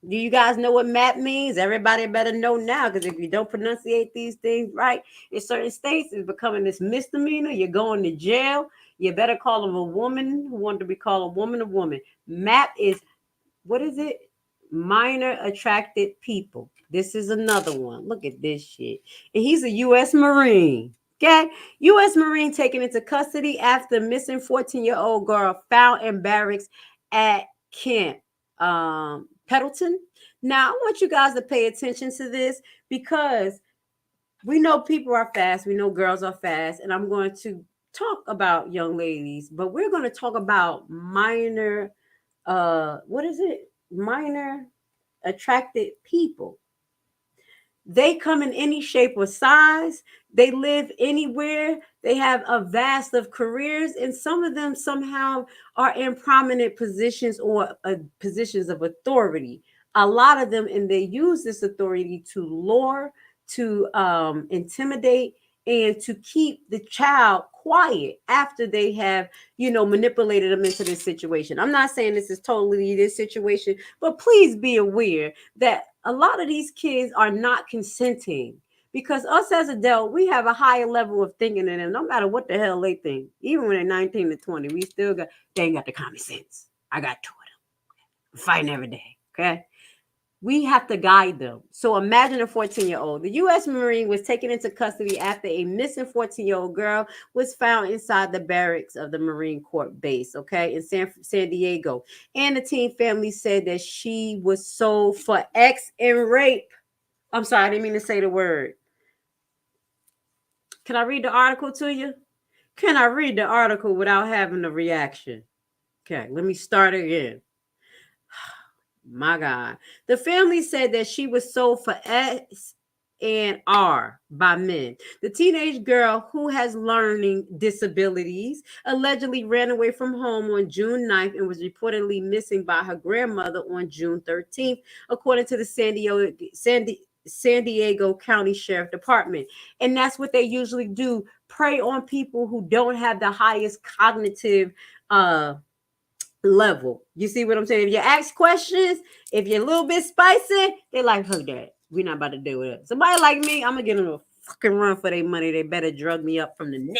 Do you guys know what MAP means? Everybody better know now, because if you don't pronunciate these things right, in certain states, it's becoming this misdemeanor. You're going to jail. You better call them a woman who wanted to be called a woman. MAP is, what is it? Minor attracted people. This is another one. Look at this shit. And he's a U.S. Marine. Okay, U.S. Marine taken into custody after missing 14-year-old girl found in barracks at Camp Pendleton. Now, I want you guys to pay attention to this because we know people are fast. We know girls are fast. And I'm going to talk about young ladies, but we're going to talk about minor, minor attracted people. They come in any shape or size. They live anywhere. They have a vast of careers, and some of them somehow are in prominent positions or positions of authority. A lot of them, and they use this authority to lure, to intimidate, and to keep the child quiet after they have, manipulated them into this situation. I'm not saying this is totally this situation, but please be aware that a lot of these kids are not consenting, because us as adults, we have a higher level of thinking than them, no matter what the hell they think. Even when they're 19 to 20, they ain't got the common sense. I got two of them. I'm fighting every day, okay? We have to guide them. So imagine a 14-year-old. The U.S. Marine was taken into custody after a missing 14-year-old girl was found inside the barracks of the Marine Corps base, okay, in San Diego. And the teen family said that she was sold for X and rape. I'm sorry, I didn't mean to say the word. Can I read the article to you? Can I read the article without having a reaction? Okay, let me start again. My God. The family said that she was sold for X and R by men. The teenage girl, who has learning disabilities, allegedly ran away from home on June 9th and was reportedly missing by her grandmother on June 13th, according to the San Diego County Sheriff Department. And that's what they usually do, prey on people who don't have the highest cognitive level. You see what I'm saying? If you ask questions, if you're a little bit spicy, they're like, fuck that. We're not about to deal with it. Somebody like me, I'm gonna get them a fucking run for their money. They better drug me up from the neck.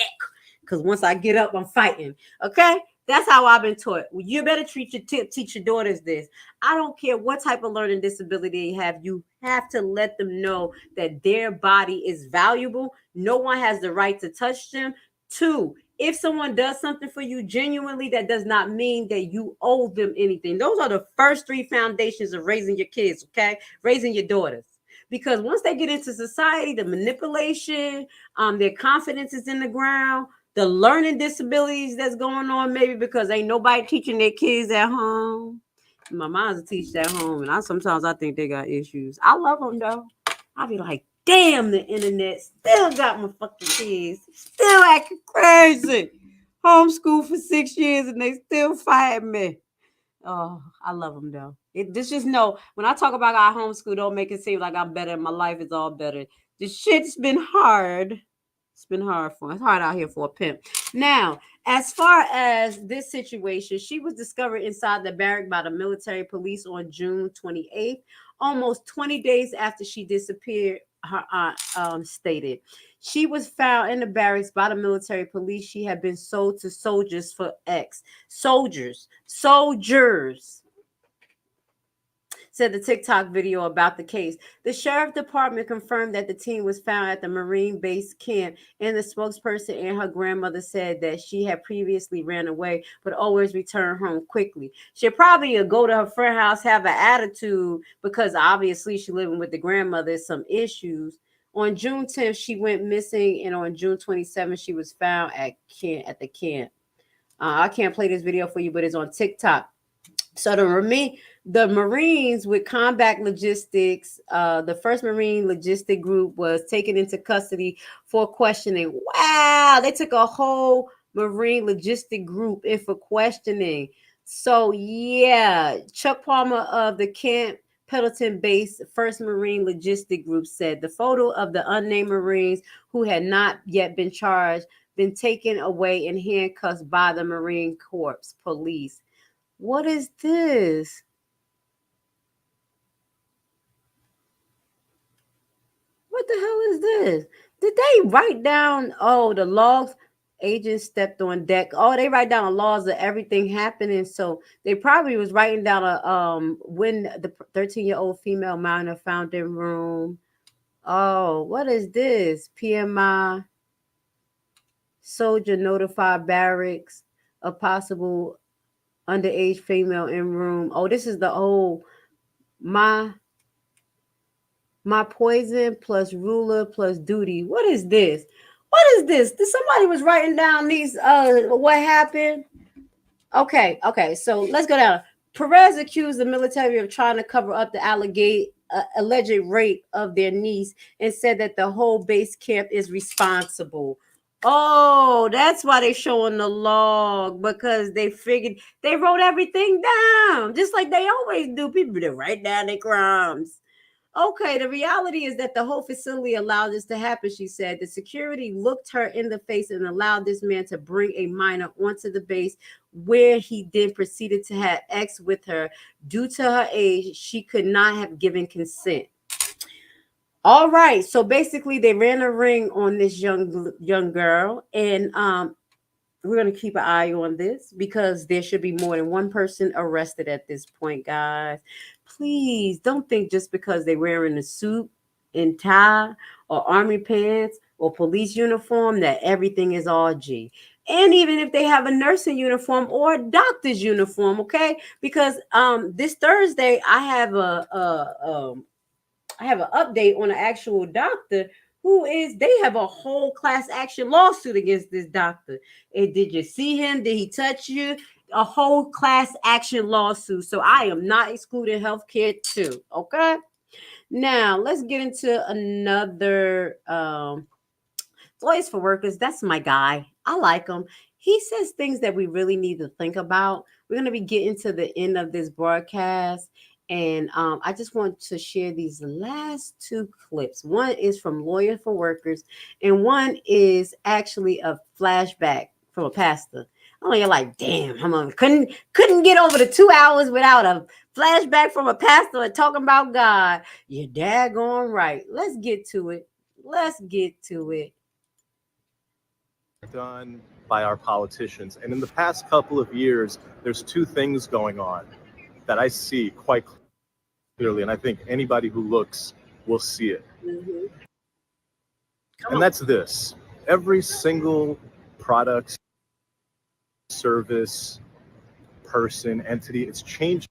Because once I get up, I'm fighting. Okay? That's how I've been taught. You better teach your daughters this. I don't care what type of learning disability they have. You have to let them know that their body is valuable. No one has the right to touch them. 2, if someone does something for you genuinely, that does not mean that you owe them anything. Those are the first 3 foundations of raising your kids, okay? Raising your daughters. Because once they get into society, the manipulation, their confidence is in the ground, the learning disabilities that's going on, maybe because ain't nobody teaching their kids at home. My mom's a teacher at home, and sometimes I think they got issues. I love them, though. I be like, damn, the internet still got my fucking kids. Still acting crazy. Homeschool for 6 years, and they still fighting me. Oh, I love them, though. Just know, when I talk about our homeschool, don't make it seem like I'm better and my life is all better. This shit's been hard. It's been hard out here for a pimp. Now, as far as this situation, she was discovered inside the barrack by the military police on June 28th, almost 20 days after she disappeared, her aunt stated. She was found in the barracks by the military police. She had been sold to soldiers for X. Soldiers. Said the TikTok video about the case. The sheriff department confirmed that the teen was found at the Marine base camp, and the spokesperson and her grandmother said that she had previously ran away, but always returned home quickly. She'll probably go to her friend's house, have an attitude, because obviously she's living with the grandmother, some issues. On June 10th, she went missing, and on June 27th, she was found at the camp. I can't play this video for you, but it's on TikTok. So the Marines with combat logistics, the 1st Marine Logistic Group was taken into custody for questioning. Wow, they took a whole Marine Logistic Group in for questioning. So yeah, Chuck Palmer of the Camp Pendleton-based 1st Marine Logistic Group said the photo of the unnamed Marines who had not yet been charged been taken away in handcuffs by the Marine Corps police. What is this? What the hell is this? Did they write down, the logs? Agents stepped on deck. Oh, they write down the laws of everything happening. So they probably was writing down when the 13-year-old female minor found in room. Oh, what is this? PMI. Soldier notified barracks of possible underage female in room. Oh, this is the old my poison plus ruler plus duty. What is this? What is this? Somebody was writing down these what happened? Okay. So let's go down. Perez accused the military of trying to cover up the alleged rape of their niece and said that the whole base camp is responsible. Oh, that's why they're showing the log, because they figured they wrote everything down, just like they always do. People that write down their crimes. Okay, the reality is that the whole facility allowed this to happen, she said. The security looked her in the face and allowed this man to bring a minor onto the base, where he then proceeded to have sex with her. Due to her age, she could not have given consent. All right, so basically they ran a ring on this young girl, and we're going to keep an eye on this, because there should be more than one person arrested at this point, guys. Please don't think just because they're wearing a suit and tie or army pants or police uniform that everything is all G. And even if they have a nursing uniform or a doctor's uniform, okay? Because this Thursday I have an update on an actual doctor they have a whole class action lawsuit against this doctor. And did you see him? Did he touch you? A whole class action lawsuit. So I am not excluding healthcare too. Okay. Now let's get into another Lawyers for Workers. That's my guy. I like him. He says things that we really need to think about. We're going to be getting to the end of this broadcast. And I just want to share these last two clips. One is from Lawyer for Workers, and one is actually a flashback from a pastor. Oh, you're like, damn, couldn't get over the 2 hours without a flashback from a pastor and talking about God. You're daggone right. Let's get to it. Let's get to it. Done by our politicians. And in the past couple of years, there's two things going on that I see quite clearly, and I think anybody who looks will see it. Mm-hmm. And that's this. Every single product, service, person, entity, it's changing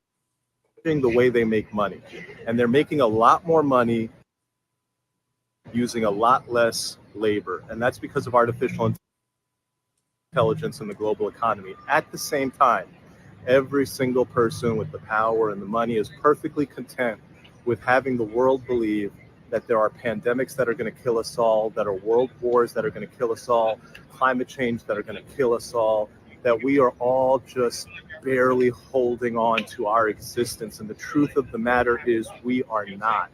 the way they make money. And they're making a lot more money using a lot less labor. And that's because of artificial intelligence in the global economy. At the same time, every single person with the power and the money is perfectly content with having the world believe that there are pandemics that are going to kill us all, that are world wars that are going to kill us all, climate change that are going to kill us all, that we are all just barely holding on to our existence. And the truth of the matter is we are not.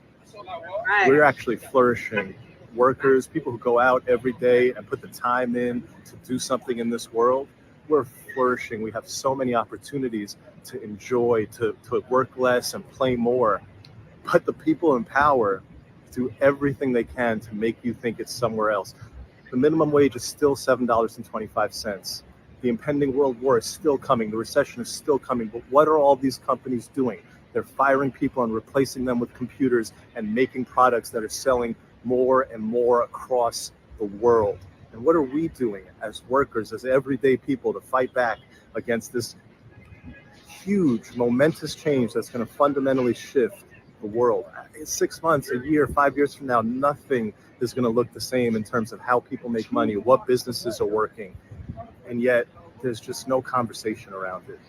Right. We're actually flourishing. Workers, people who go out every day and put the time in to do something in this world, we're flourishing. We have so many opportunities to enjoy, to work less and play more. But the people in power do everything they can to make you think it's somewhere else. The minimum wage is still $7.25. The impending world war is still coming. The recession is still coming. But what are all these companies doing? They're firing people and replacing them with computers and making products that are selling more and more across the world. And what are we doing as workers, as everyday people, to fight back against this huge, momentous change that's going to fundamentally shift the world? In 6 months, a year, 5 years from now, nothing is going to look the same in terms of how people make money, what businesses are working. And yet, there's just no conversation around it.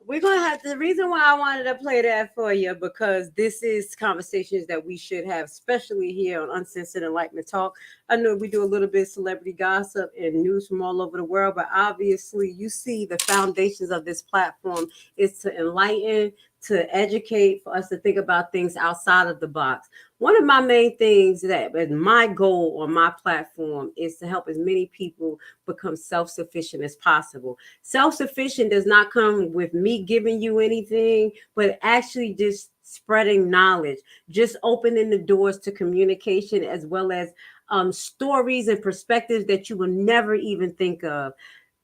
We're going to have to, the reason why I wanted to play that for you, because this is conversations that we should have, especially here on Uncensored Enlightenment Talk. I know we do a little bit of celebrity gossip and news from all over the world, but obviously you see the foundations of this platform is to enlighten, to educate, for us to think about things outside of the box. One of my main things that is my goal on my platform is to help as many people become self-sufficient as possible. Self-sufficient does not come with me giving you anything, but actually just spreading knowledge, just opening the doors to communication, as well as stories and perspectives that you will never even think of.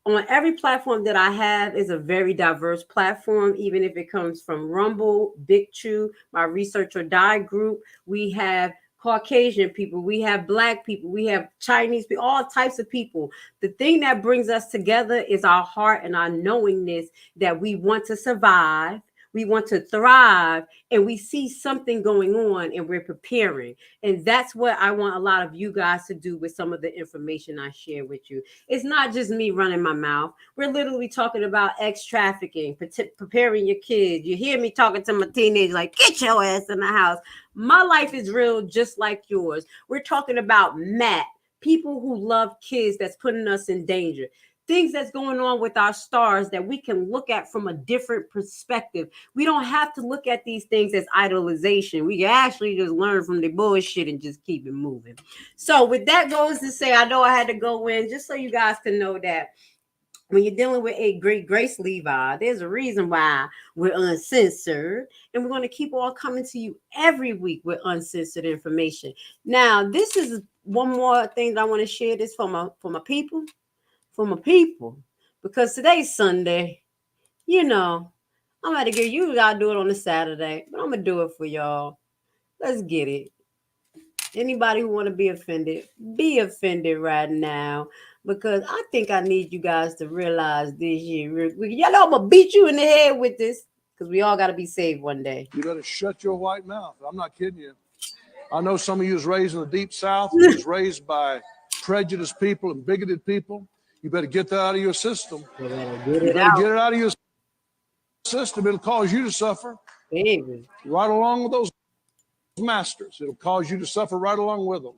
On every platform that I have is a very diverse platform, even if it comes from Rumble, Big Chew, my Research or Die group. We have Caucasian people, we have Black people, we have Chinese people, all types of people. The thing that brings us together is our heart and our knowingness that we want to survive, we want to thrive, and we see something going on and we're preparing. And that's what I want a lot of you guys to do with some of the information I share with you. It's not just me running my mouth. We're literally talking about ex-trafficking, preparing your kids. You hear me talking to my teenagers like, get your ass in the house. My life is real just like yours. We're talking about Matt, people who love kids that's putting us in danger. Things that's going on with our stars that we can look at from a different perspective. We don't have to look at these things as idolization. We can actually just learn from the bullshit and just keep it moving. So with that goes to say, I know I had to go in just so you guys can know that when you're dealing with a great Grace Levi, there's a reason why we're uncensored, and we're going to keep on coming to you every week with uncensored information. Now, this is one more thing that I want to share this for my people. For my people, because today's Sunday, you know, I'm about to give you, I'll do it on a Saturday, but I'm gonna do it for y'all. Let's get it. Anybody who want to be offended right now, because I think I need you guys to realize this year. Y'all know I'm gonna beat you in the head with this, because we all got to be saved one day. You better shut your white mouth. I'm not kidding you. I know some of you was raised in the deep South, you was raised by prejudiced people and bigoted people. You better get that out of your system. You better get it out of your system. It'll cause you to suffer. Baby. Right along with those masters. It'll cause you to suffer right along with them.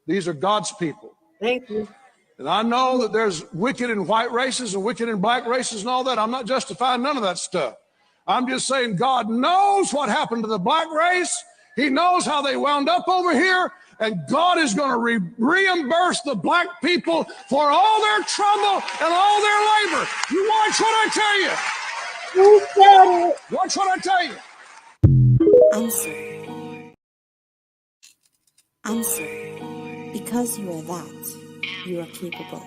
These are God's people. Thank you. And I know that there's wicked in white races and wicked in black races and all that. I'm not justifying none of that stuff. I'm just saying God knows what happened to the black race. He knows how they wound up over here. And God is going to reimburse the black people for all their trouble and all their labor. You watch what I tell you. You said it. Watch what I tell you. Answer. Because you are that, you are capable.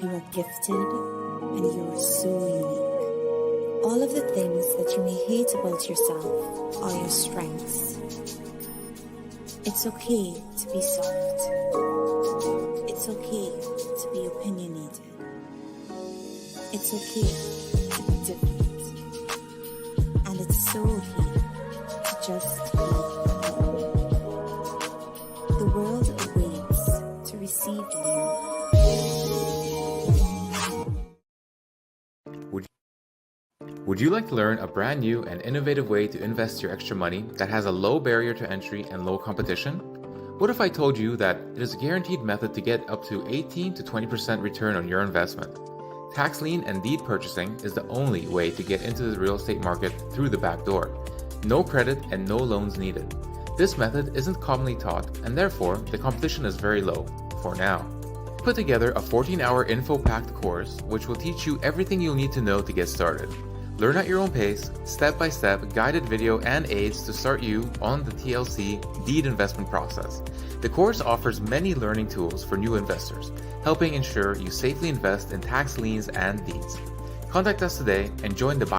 You are gifted and you are so unique. All of the things that you may hate about yourself are your strengths. It's okay to be soft. It's okay to be opinionated. It's okay to be different. And it's so okay to just be you. The world awaits to receive you. Would you like to learn a brand new and innovative way to invest your extra money that has a low barrier to entry and low competition? What if I told you that it is a guaranteed method to get up to 18 to 20% return on your investment? Tax lien and deed purchasing is the only way to get into the real estate market through the back door. No credit and no loans needed. This method isn't commonly taught, and therefore the competition is very low, for now. Put together a 14-hour info-packed course which will teach you everything you'll need to know to get started. Learn at your own pace, step-by-step guided video and aids to start you on the TLC deed investment process. The course offers many learning tools for new investors, helping ensure you safely invest in tax liens and deeds. Contact us today and join the